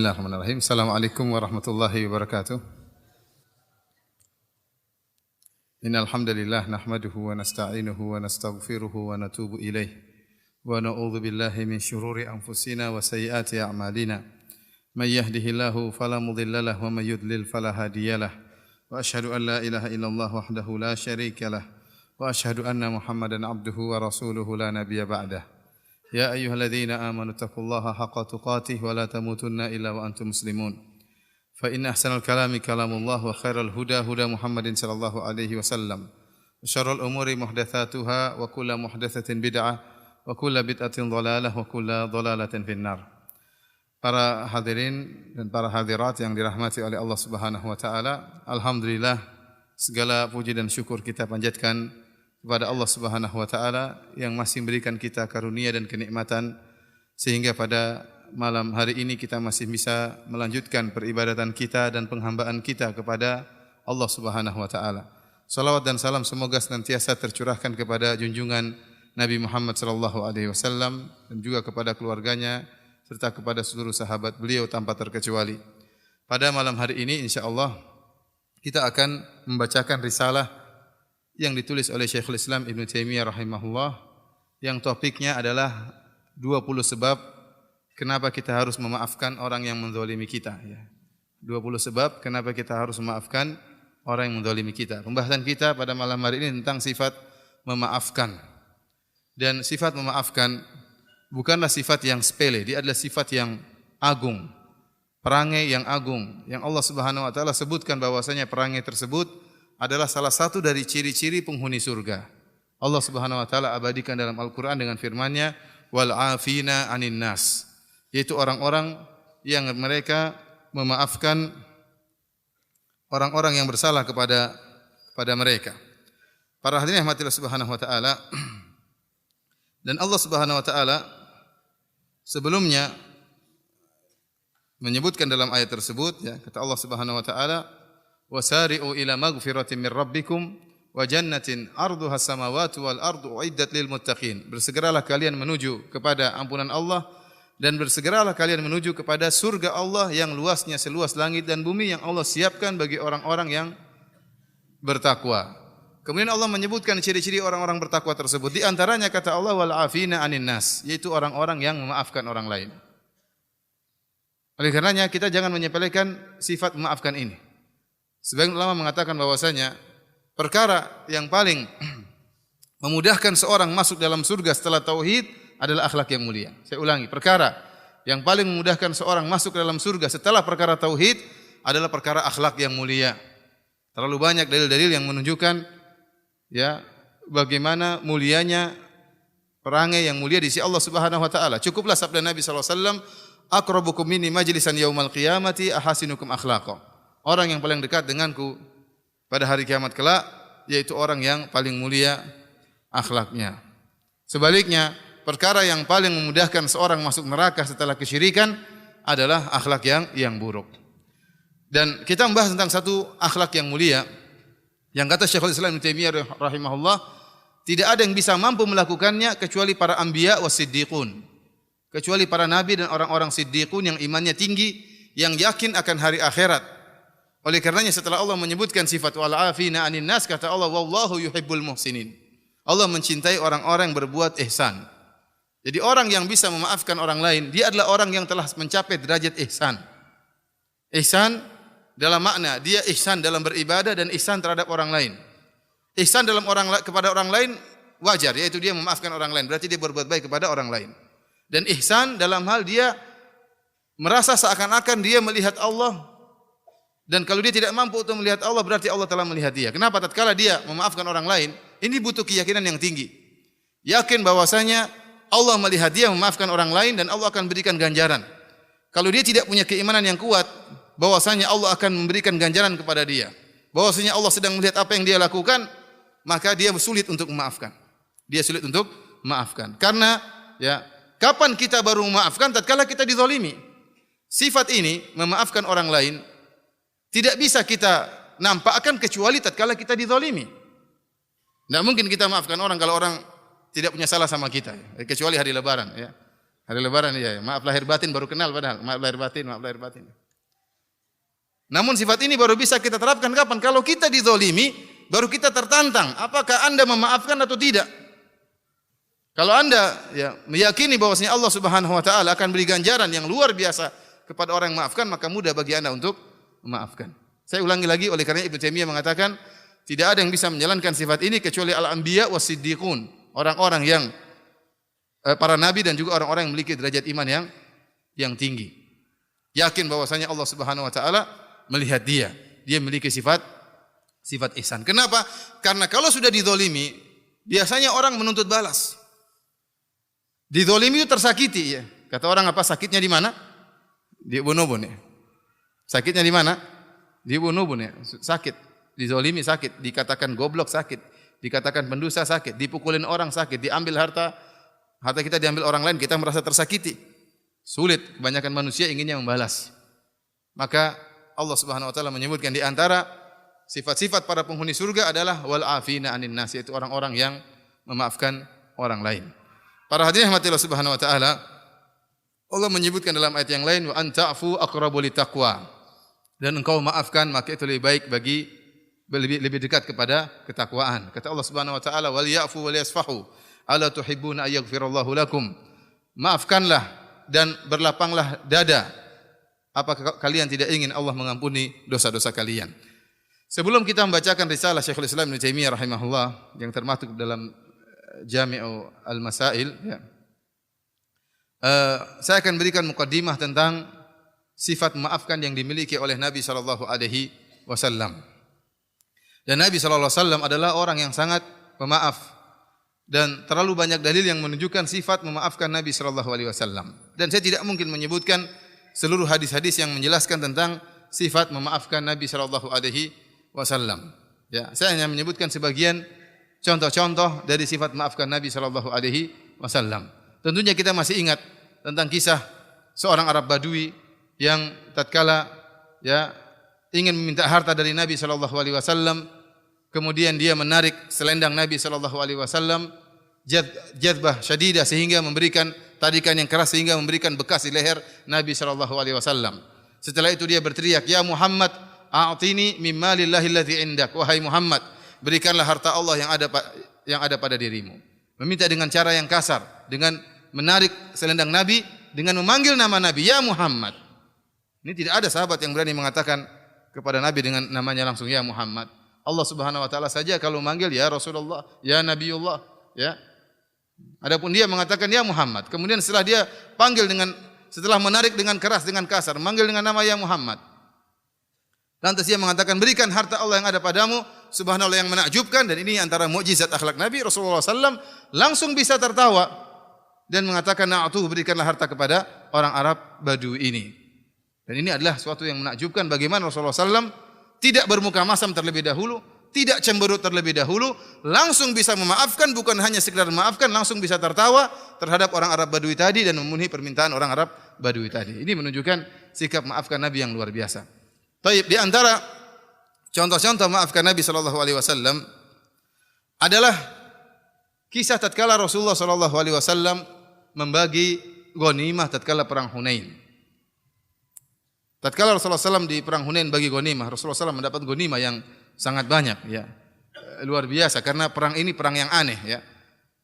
Bismillahirrahmanirrahim. Assalamualaikum warahmatullahi wabarakatuh. Innal hamdalillah nahmaduhu wa nasta'inuhu wa nastaghfiruhu wa natubu ilaih. Wa na'udzu billahi min syururi anfusina wa sayyiati a'malina. May yahdihillahu fala mudilla lahu wa may yudlil fala hadiyalah. Wa asyhadu an la ilaha illallah wahdahu la syarika lah. Wa asyhadu anna Muhammadan abduhu wa rasuluhu la nabiyya ba'dah. Ya ayyuhalladzina amanu taqullaha haqqa tuqatih wa la tamutunna illa wa antum muslimun. Fa inna ahsanal kalami kalamullah wa khairal huda huda Muhammadin sallallahu alaihi wasallam. Wa syarrul umuri muhdatsatuha wa kullu muhdatsatin bid'ah wa kullu bid'atin dhalalah wa kullu dhalalatin finnar. Para hadirin dan para hadirat yang dirahmati oleh Allah Subhanahu wa taala, alhamdulillah segala puji dan syukur kita panjatkan kepada Allah Subhanahu wa taala yang masih memberikan kita karunia dan kenikmatan sehingga pada malam hari ini kita masih bisa melanjutkan peribadatan kita dan penghambaan kita kepada Allah Subhanahu wa taala. Salawat dan salam semoga senantiasa tercurahkan kepada junjungan Nabi Muhammad sallallahu alaihi wasallam dan juga kepada keluarganya serta kepada seluruh sahabat beliau tanpa terkecuali. Pada malam hari ini insyaallah kita akan membacakan risalah yang ditulis oleh Syekhul Islam Ibnu Taimiyah rahimahullah yang topiknya adalah 20 sebab kenapa kita harus memaafkan orang yang menzalimi kita ya. 20 sebab kenapa kita harus memaafkan orang yang menzalimi kita. Pembahasan kita pada malam hari ini tentang sifat memaafkan. Dan sifat memaafkan bukanlah sifat yang sepele, dia adalah sifat yang agung. Perangai yang agung yang Allah Subhanahu wa taala sebutkan bahwasanya perangai tersebut adalah salah satu dari ciri-ciri penghuni surga. Allah Subhanahu wa taala abadikan dalam Al-Qur'an dengan firman-Nya wal 'afina 'anin nas, yaitu orang-orang yang mereka memaafkan orang-orang yang bersalah kepada mereka. Para hadirin rahmatillah Subhanahu wa taala, dan Allah Subhanahu wa taala sebelumnya menyebutkan dalam ayat tersebut ya, kata Allah Subhanahu wa taala wasari'u ila maghfiratin min rabbikum wa jannatin 'arduha as-samawati wal ardu uiddat lil muttaqin. Bersegeralah kalian menuju kepada ampunan Allah dan bersegeralah kalian menuju kepada surga Allah yang luasnya seluas langit dan bumi yang Allah siapkan bagi orang-orang yang bertakwa. Kemudian Allah menyebutkan ciri-ciri orang-orang bertakwa tersebut. Di antaranya kata Allah wal 'afina 'anin nas, yaitu orang-orang yang memaafkan orang lain. Oleh karenanya kita jangan menyepelekan sifat memaafkan ini. Sebagian ulama mengatakan bahwasanya perkara yang paling memudahkan seorang masuk dalam surga setelah tauhid adalah akhlak yang mulia. Saya ulangi, perkara yang paling memudahkan seorang masuk dalam surga setelah perkara tauhid adalah perkara akhlak yang mulia. Terlalu banyak dalil-dalil yang menunjukkan ya bagaimana mulianya perangai yang mulia di sisi Allah Subhanahu wa taala. Cukuplah sabda Nabi sallallahu alaihi wasallam, aqrabukum minni majlisan yaumal qiyamati ahasinukum akhlaqa. Orang yang paling dekat denganku pada hari kiamat kelak yaitu orang yang paling mulia akhlaknya. Sebaliknya, perkara yang paling memudahkan seorang masuk neraka setelah kesyirikan adalah akhlak yang buruk. Dan kita membahas tentang satu akhlak yang mulia yang kata Syekhul Islam Ibnu Taimiyah rahimahullah, tidak ada yang bisa mampu melakukannya kecuali para anbiya was siddiqun. Kecuali para nabi dan orang-orang siddiqun yang imannya tinggi, yang yakin akan hari akhirat. Oleh karenanya setelah Allah menyebutkan sifat wal 'afina 'anin nas, kata Allah wallahu yuhibbul muhsinin. Allah mencintai orang-orang yang berbuat ihsan. Jadi orang yang bisa memaafkan orang lain, dia adalah orang yang telah mencapai derajat ihsan. Ihsan dalam makna dia ihsan dalam beribadah dan ihsan terhadap orang lain. Ihsan dalam kepada orang lain wajar, yaitu dia memaafkan orang lain, berarti dia berbuat baik kepada orang lain. Dan ihsan dalam hal dia merasa seakan-akan dia melihat Allah. Dan kalau dia tidak mampu untuk melihat Allah, berarti Allah telah melihat dia. Kenapa? Tatkala dia memaafkan orang lain, ini butuh keyakinan yang tinggi. Yakin bahwasanya Allah melihat dia memaafkan orang lain dan Allah akan berikan ganjaran. Kalau dia tidak punya keimanan yang kuat, bahwasanya Allah akan memberikan ganjaran kepada dia, bahwasanya Allah sedang melihat apa yang dia lakukan, maka dia sulit untuk memaafkan. Dia sulit untuk memaafkan. Karena ya, kapan kita baru memaafkan? Tatkala kita dizalimi. Sifat ini memaafkan orang lain tidak bisa kita nampakkan kecuali tatkala kita dizalimi. Tidak mungkin kita maafkan orang kalau orang tidak punya salah sama kita, kecuali hari Lebaran. Ya. Hari lebaran ya, maaf lahir batin baru kenal padahal. Maaf lahir batin, maaf lahir batin. Namun sifat ini baru bisa kita terapkan kapan? Kalau kita dizolimi, baru kita tertantang. Apakah Anda memaafkan atau tidak? Kalau Anda ya meyakini bahwasanya Allah Subhanahu wa taala akan beri ganjaran yang luar biasa kepada orang yang memaafkan, maka mudah bagi Anda untuk memaafkan. Saya ulangi lagi, oleh karena Ibnu Taimiyah mengatakan tidak ada yang bisa menjalankan sifat ini kecuali al-anbiya was-siddiqun, orang-orang yang para nabi dan juga orang-orang yang memiliki derajat iman yang tinggi. Yakin bahwasanya Allah Subhanahu wa taala melihat dia memiliki sifat ihsan. Kenapa? Karena kalau sudah dizalimi, biasanya orang menuntut balas. Dizalimi itu tersakiti ya. Kata orang apa? Sakitnya di mana? Di ubun-ubun ya. Sakitnya di mana? Di ubun-ubun ya. Sakit. Dizalimi sakit, dikatakan goblok sakit, dikatakan pendusta sakit, dipukulin orang sakit, diambil harta kita diambil orang lain, kita merasa tersakiti. Sulit, kebanyakan manusia inginnya membalas. Maka Allah Subhanahu wa taala menyebutkan di antara sifat-sifat para penghuni surga adalah wal afina 'anin nas, yaitu orang-orang yang memaafkan orang lain. Para hadirin rahmatillah Subhanahu wa taala, Allah menyebutkan dalam ayat yang lain wa anta'fu aqrabu litaqwa. Dan engkau maafkan maka itu lebih baik lebih dekat kepada ketakwaan. Kata Allah Subhanahu wa taala wal ya'fu wal yasfahu ala tuhibbuna ayaghfirallahu lakum. Maafkanlah dan berlapanglah dada. Apakah kalian tidak ingin Allah mengampuni dosa-dosa kalian? Sebelum kita membacakan risalah Syekhul Islam Ibnu Taimiyah rahimahullah yang termasuk dalam Jami'u al-Masail ya. Saya akan berikan mukaddimah tentang sifat memaafkan yang dimiliki oleh Nabi sallallahu alaihi wasallam. Dan Nabi sallallahu alaihi wasallam adalah orang yang sangat pemaaf dan terlalu banyak dalil yang menunjukkan sifat memaafkan Nabi sallallahu alaihi wasallam. Dan saya tidak mungkin menyebutkan seluruh hadis-hadis yang menjelaskan tentang sifat memaafkan Nabi sallallahu alaihi wasallam. Ya, saya hanya menyebutkan sebagian contoh-contoh dari sifat memaafkan Nabi sallallahu alaihi wasallam. Tentunya kita masih ingat tentang kisah seorang Arab Badui yang tatkala ya ingin meminta harta dari Nabi sallallahu alaihi wasallam, kemudian dia menarik selendang Nabi sallallahu alaihi wasallam jadbah syadidah sehingga memberikan tarikan yang keras sehingga memberikan bekas di leher Nabi sallallahu alaihi wasallam. Setelah itu dia berteriak, "Ya Muhammad, a'tini min malillahi alladzi indak." Wahai Muhammad, berikanlah harta Allah yang ada pada dirimu. Meminta dengan cara yang kasar, dengan menarik selendang Nabi, dengan memanggil nama Nabi, "Ya Muhammad." Ini tidak ada sahabat yang berani mengatakan kepada Nabi dengan namanya langsung, "Ya Muhammad." Allah Subhanahu wa taala saja kalau manggil ya Rasulullah, ya Nabiullah, ya. Adapun dia mengatakan ya Muhammad. Kemudian setelah dia panggil setelah menarik dengan keras, dengan kasar, manggil dengan nama ya Muhammad. Lantas dia mengatakan, "Berikan harta Allah yang ada padamu." Subhanallah, yang menakjubkan, dan ini antara mukjizat akhlak Nabi Rasulullah SAW, langsung bisa tertawa dan mengatakan, "Na'atuh, berikanlah harta kepada orang Arab Badui ini." Dan ini adalah suatu yang menakjubkan bagaimana Rasulullah SAW tidak bermuka masam terlebih dahulu, tidak cemberut terlebih dahulu, langsung bisa memaafkan, bukan hanya sekedar memaafkan, langsung bisa tertawa terhadap orang Arab Badui tadi dan memenuhi permintaan orang Arab Badui tadi. Ini menunjukkan sikap maafkan Nabi yang luar biasa. Baik, di antara contoh-contoh maafkan Nabi sallallahu alaihi wasallam adalah kisah tatkala Rasulullah sallallahu alaihi wasallam membagi ghanimah tatkala perang Hunain. Tatkala Rasulullah SAW di perang Hunain bagi ghanimah, Rasulullah SAW mendapat ghanimah yang sangat banyak ya. Luar biasa karena perang ini perang yang aneh ya.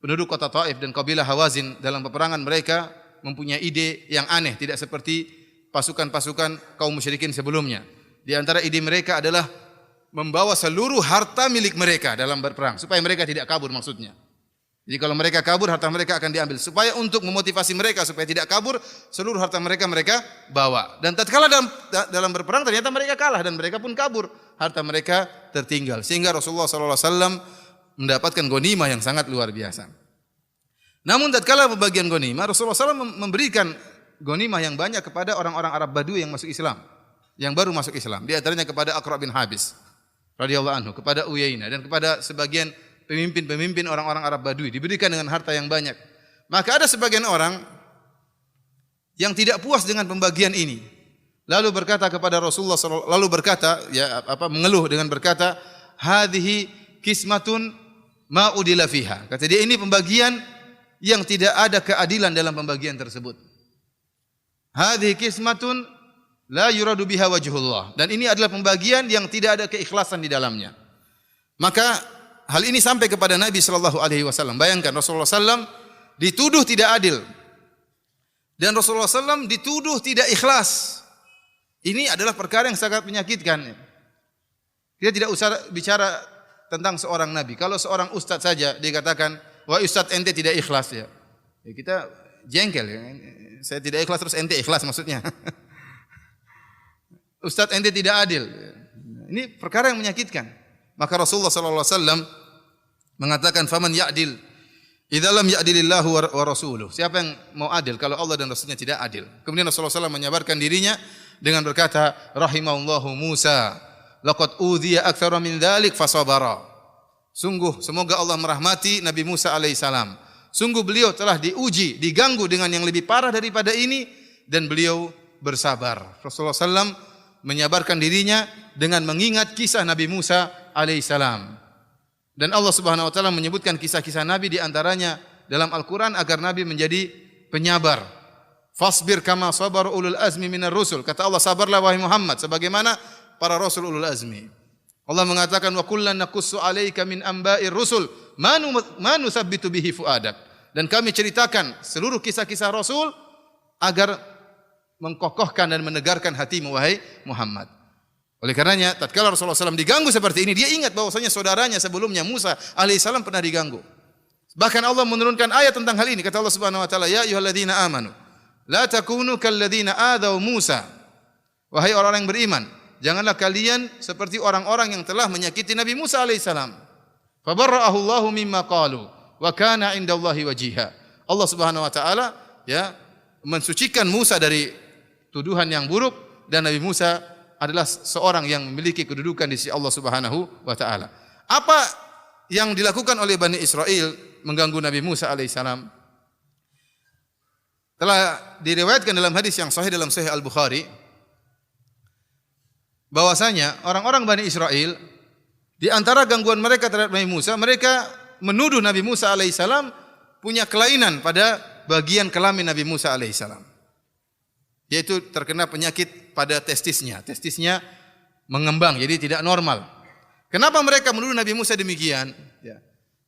Penduduk kota Taif dan kabilah Hawazin dalam peperangan mereka mempunyai ide yang aneh, tidak seperti pasukan-pasukan kaum musyrikin sebelumnya. Di antara ide mereka adalah membawa seluruh harta milik mereka dalam berperang supaya mereka tidak kabur maksudnya. Jadi kalau mereka kabur, harta mereka akan diambil. Supaya untuk memotivasi mereka supaya tidak kabur, seluruh harta mereka bawa. Dan tatkala dalam berperang ternyata mereka kalah dan mereka pun kabur. Harta mereka tertinggal. Sehingga Rasulullah SAW mendapatkan ghanimah yang sangat luar biasa. Namun tatkala pembagian ghanimah, Rasulullah SAW memberikan ghanimah yang banyak kepada orang-orang Arab Badui yang masuk Islam, yang baru masuk Islam. Di antaranya kepada Aqra' bin Habis radhiyallahu anhu, kepada Uyainah dan kepada sebagian pemimpin-pemimpin orang-orang Arab Badui, diberikan dengan harta yang banyak. Maka ada sebagian orang yang tidak puas dengan pembagian ini, lalu berkata kepada Rasulullah SAW, mengeluh dengan berkata, "Hadhihi kismatun ma udila fiha." Kata dia, ini pembagian yang tidak ada keadilan dalam pembagian tersebut. Hadhihi qismatun la yuradu biha wajhullah. Dan ini adalah pembagian yang tidak ada keikhlasan di dalamnya. Maka hal ini sampai kepada Nabi sallallahu alaihi wasallam. Bayangkan Rasulullah sallam dituduh tidak adil. Dan Rasulullah sallam dituduh tidak ikhlas. Ini adalah perkara yang sangat menyakitkan. Kita tidak usah bicara tentang seorang nabi. Kalau seorang ustaz saja dikatakan, "Wah, ustaz ente tidak ikhlas ya." Ya kita jengkel ya. Saya tidak ikhlas terus ente ikhlas maksudnya. Ustaz ente tidak adil. Ini perkara yang menyakitkan. Maka Rasulullah sallallahu alaihi wasallam mengatakan, "Faman ya'dil idza lam ya'dilillahu wa rasuluh." Siapa yang mau adil kalau Allah dan Rasulnya tidak adil? Kemudian Rasulullah sallallahu alaihi wasallam menyabarkan dirinya dengan berkata, "Rahimahullahu Musa, laqad udhiya aktsara min dzalik fasabara." Sungguh semoga Allah merahmati Nabi Musa alaihissalam. Sungguh beliau telah diuji, diganggu dengan yang lebih parah daripada ini dan beliau bersabar. Rasulullah sallam menyabarkan dirinya dengan mengingat kisah Nabi Musa alaihissalam. Dan Allah Subhanahu wa taala menyebutkan kisah-kisah Nabi di antaranya dalam Al-Qur'an agar Nabi menjadi penyabar. Fasbir kama sabar ulul azmi minar rusul. Kata Allah, sabarlah wahai Muhammad sebagaimana para rasul ulul azmi. Allah mengatakan, wa kullan naqussu alaika min amba'ir rusul ma nusabbitu bihi fuadak. Dan kami ceritakan seluruh kisah-kisah Rasul agar mengkokohkan dan menegarkan hatimu wahai Muhammad. Oleh karenanya tatkala Rasulullah SAW diganggu seperti ini, dia ingat bahwasanya saudaranya sebelumnya Musa alaihissalam pernah diganggu. Bahkan Allah menurunkan ayat tentang hal ini. Kata Allah Subhanahu wa taala, ya ayyuhalladzina amanu la takunu kalladzina adaw Musa. Wahai orang-orang yang beriman, janganlah kalian seperti orang-orang yang telah menyakiti Nabi Musa alaihissalam. Fabarra'ahu Allahu mimma qalu wa kana 'indallahi wajiha. Allah Subhanahu wa taala ya mensucikan Musa dari tuduhan yang buruk dan Nabi Musa adalah seorang yang memiliki kedudukan di sisi Allah Subhanahu wa taala. Apa yang dilakukan oleh Bani Israel mengganggu Nabi Musa alaihissalam? Telah diriwayatkan dalam hadis yang sahih dalam Sahih Al-Bukhari bahwasanya orang-orang Bani Israel di antara gangguan mereka terhadap Nabi Musa, mereka menuduh Nabi Musa alaihissalam punya kelainan pada bagian kelamin Nabi Musa alaihissalam. Yaitu terkena penyakit pada testisnya. Testisnya mengembang jadi tidak normal. Kenapa mereka menuduh Nabi Musa demikian? Ya.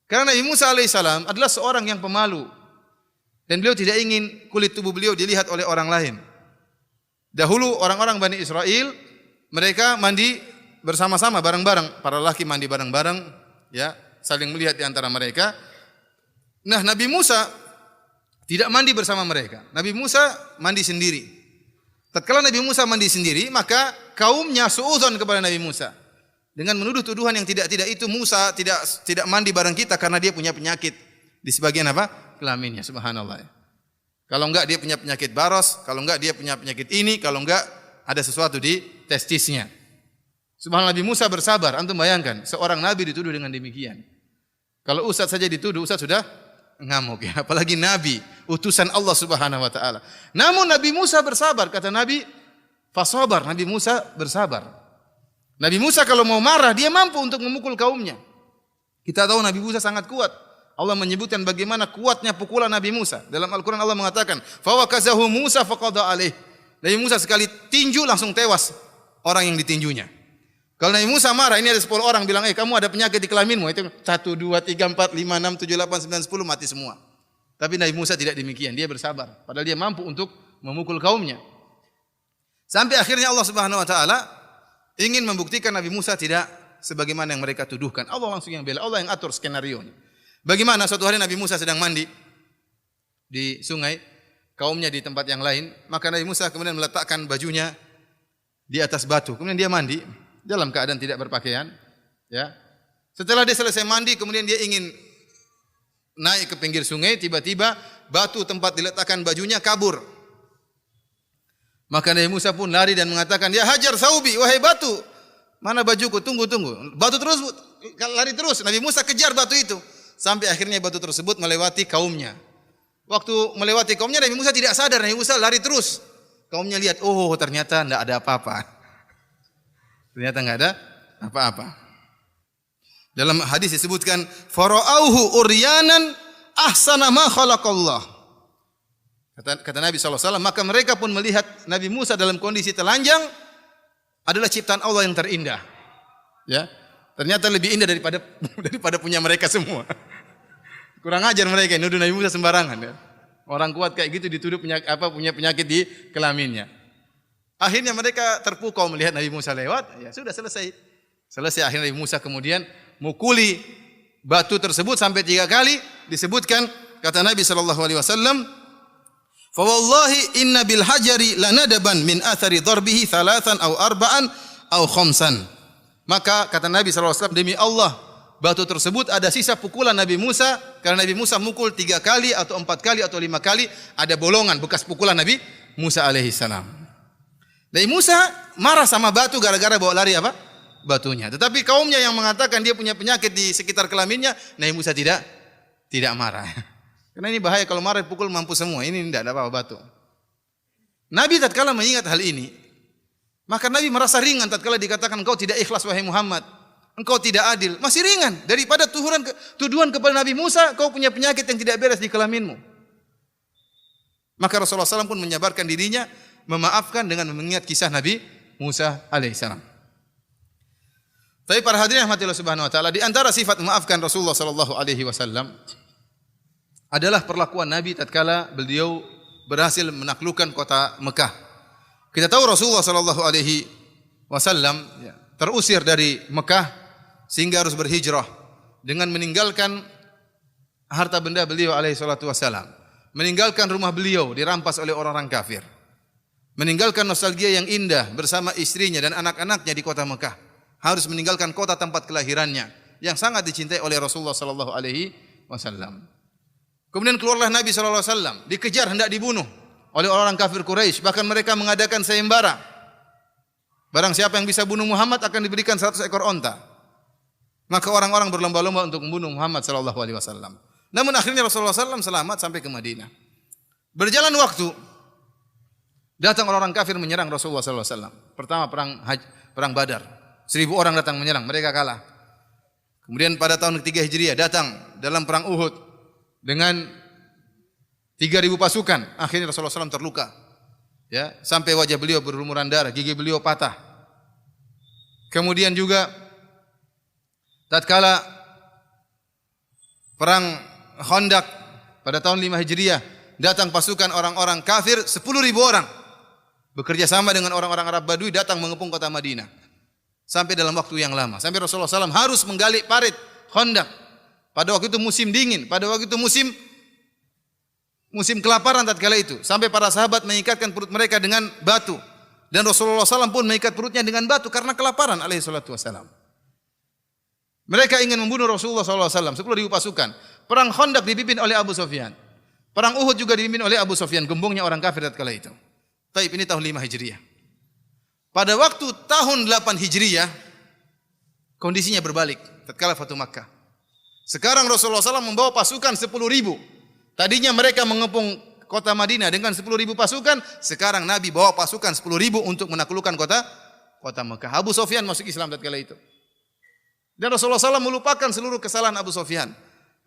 Karena Nabi Musa alaihissalam adalah seorang yang pemalu. Dan beliau tidak ingin kulit tubuh beliau dilihat oleh orang lain. Dahulu orang-orang Bani Israel mereka mandi bersama-sama bareng-bareng, para lelaki mandi bareng-bareng, ya, saling melihat di antara mereka. Nah, Nabi Musa tidak mandi bersama mereka. Nabi Musa mandi sendiri. Tatkala Nabi Musa mandi sendiri, maka kaumnya suudzon kepada Nabi Musa dengan menuduh tuduhan yang tidak itu. Musa tidak mandi bareng kita karena dia punya penyakit di sebagian apa? Kelaminnya, subhanallah. Kalau enggak dia punya penyakit baros, kalau enggak dia punya penyakit ini, kalau enggak ada sesuatu di testisnya. Subhanallah, Nabi Musa bersabar. Antum bayangkan, seorang nabi dituduh dengan demikian. Kalau ustaz saja dituduh, ustaz sudah ngamuk ya, apalagi nabi, utusan Allah Subhanahu wa taala. Namun Nabi Musa bersabar, kata Nabi, fasabar, Nabi Musa bersabar. Nabi Musa kalau mau marah, dia mampu untuk memukul kaumnya. Kita tahu Nabi Musa sangat kuat. Allah menyebutkan bagaimana kuatnya pukulan Nabi Musa. Dalam Al-Quran Allah mengatakan, fawakazahu Musa faqada alaih. Nabi Musa sekali tinju langsung tewas orang yang ditinjunya. Kalau Nabi Musa marah, ini ada 10 orang bilang, kamu ada penyakit di kelaminmu. Itu 1, 2, 3, 4, 5, 6, 7, 8, 9, 10 mati semua. Tapi Nabi Musa tidak demikian, dia bersabar. Padahal dia mampu untuk memukul kaumnya. Sampai akhirnya Allah Subhanahu wa taala ingin membuktikan Nabi Musa tidak sebagaimana yang mereka tuduhkan. Allah langsung yang bela, Allah yang atur skenarionya. Bagaimana suatu hari Nabi Musa sedang mandi di sungai, kaumnya di tempat yang lain, maka Nabi Musa kemudian meletakkan bajunya di atas batu. Kemudian dia mandi dalam keadaan tidak berpakaian, ya. Setelah dia selesai mandi, kemudian dia ingin naik ke pinggir sungai, tiba-tiba batu tempat diletakkan bajunya kabur. Maka Nabi Musa pun lari dan mengatakan, "Ya hajar saubi, wahai batu, mana bajuku? Tunggu. Batu terus lari terus. Nabi Musa kejar batu itu. Sampai akhirnya batu tersebut melewati kaumnya. Waktu melewati kaumnya, Nabi Musa tidak sadar. Nabi Musa lari terus. Kaumnya lihat, oh ternyata tidak ada apa-apa. Ternyata tidak ada apa-apa. Dalam hadis disebutkan, fara'auhu uryanan ahsana ma khalaqallah. Kata Nabi SAW, maka mereka pun melihat Nabi Musa dalam kondisi telanjang adalah ciptaan Allah yang terindah. Ya, ternyata lebih indah daripada punya mereka semua. Kurang ajar mereka, nuduh Nabi Musa sembarangan. Ya. Orang kuat kayak gitu dituduh punya penyakit di kelaminnya. Akhirnya mereka terpukau melihat Nabi Musa lewat, ya sudah selesai. Selesai akhirnya Nabi Musa kemudian mukuli batu tersebut sampai 3 kali. Disebutkan kata Nabi SAW, fa wallahi inna bil hajari lanadaban min athari darbihi thalathan aw arba'an aw khamsan. Maka kata Nabi SAW, demi Allah, batu tersebut ada sisa pukulan Nabi Musa, karena Nabi Musa mukul 3 kali atau 4 kali atau 5 kali, ada bolongan bekas pukulan Nabi Musa alaihi salam. Nabi Musa marah sama batu gara-gara bawa lari apa? Batunya. Tetapi kaumnya yang mengatakan dia punya penyakit di sekitar kelaminnya, Nabi Musa tidak marah. Karena ini bahaya, kalau marah pukul mampus semua. Ini tidak ada apa-apa batu. Nabi tatkala mengingat hal ini, maka Nabi merasa ringan tatkala dikatakan engkau tidak ikhlas wahai Muhammad. Engkau tidak adil, masih ringan daripada tuduhan kepada Nabi Musa, kau punya penyakit yang tidak beres di kelaminmu. Maka Rasulullah SAW pun menyabarkan dirinya, memaafkan dengan mengingat kisah Nabi Musa alaihissalam. Tapi para hadirin rahmatillah subhanahu wa ta'ala, di antara sifat memaafkan Rasulullah SAW adalah perlakuan Nabi tatkala beliau berhasil menaklukkan kota Mekah. Kita tahu Rasulullah SAW terusir dari Mekah sehingga harus berhijrah dengan meninggalkan harta benda beliau alaihi salatu wasalam, meninggalkan rumah beliau dirampas oleh orang-orang kafir, meninggalkan nostalgia yang indah bersama istrinya dan anak-anaknya di kota Mekah, harus meninggalkan kota tempat kelahirannya yang sangat dicintai oleh Rasulullah sallallahu alaihi wasallam. Kemudian keluarlah Nabi sallallahu alaihi wasallam, dikejar hendak dibunuh oleh orang kafir Quraisy, bahkan mereka mengadakan sayembara. Barang siapa yang bisa bunuh Muhammad akan diberikan 100 ekor onta. Maka orang-orang berlomba-lomba untuk membunuh Muhammad sallallahu alaihi wasallam. Namun akhirnya Rasulullah SAW selamat sampai ke Madinah. Berjalan waktu, datang orang-orang kafir menyerang Rasulullah SAW. Pertama perang Badar. 1000 orang datang menyerang, mereka kalah. Kemudian pada tahun ketiga Hijriah datang dalam perang Uhud dengan 3000 pasukan. Akhirnya Rasulullah SAW terluka. Ya, sampai wajah beliau berlumuran darah, gigi beliau patah. Kemudian juga tatkala perang Khandaq pada tahun 5 Hijriah, datang pasukan orang-orang kafir 10.000 orang. Bekerja sama dengan orang-orang Arab Badui datang mengepung kota Madinah. Sampai dalam waktu yang lama. Sampai Rasulullah SAW harus menggali parit Khandaq. Pada waktu itu musim dingin, pada waktu itu musim kelaparan tatkala itu. Sampai para sahabat mengikatkan perut mereka dengan batu. Dan Rasulullah SAW pun mengikat perutnya dengan batu karena kelaparan alaihi salatu wassalam. Mereka ingin membunuh Rasulullah SAW, 10.000 pasukan. Perang Khandaq dipimpin oleh Abu Sufyan. Perang Uhud juga dipimpin oleh Abu Sufyan, gembongnya orang kafir tatkala itu. Taib ini tahun 5 Hijriah. Pada waktu tahun 8 Hijriah, kondisinya berbalik tatkala Fatu Makkah. Sekarang Rasulullah SAW membawa pasukan 10.000. Tadinya mereka mengepung kota Madinah dengan 10.000 pasukan, sekarang Nabi bawa pasukan 10.000 untuk menaklukkan kota Mekah. Abu Sufyan masuk Islam tatkala itu. Dan Rasulullah SAW melupakan seluruh kesalahan Abu Sufyan.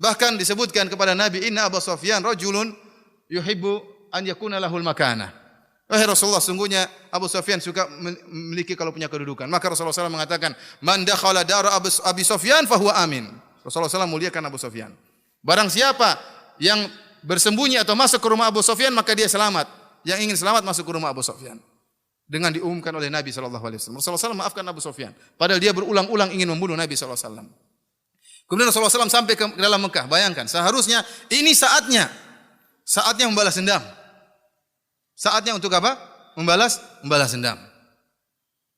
Bahkan disebutkan kepada Nabi, inna Abu Sufyan rajulun yuhibbu an yakuna lahul makanah. Wahai Rasulullah, sungguhnya Abu Sufyan suka memiliki kalau punya kedudukan. Maka Rasulullah SAW mengatakan, man dakhala dara Abi Sufyan fahuwa amin. Rasulullah SAW muliakan Abu Sufyan. Barang siapa yang bersembunyi atau masuk ke rumah Abu Sufyan, maka dia selamat. Yang ingin selamat masuk ke rumah Abu Sufyan. Dengan diumumkan oleh Nabi SAW. Rasulullah SAW maafkan Abu Sufyan. Padahal dia berulang-ulang ingin membunuh Nabi SAW. Kemudian Rasulullah SAW sampai ke dalam Mekah. Bayangkan, seharusnya ini saatnya membalas dendam. Saatnya untuk apa? Membalas dendam.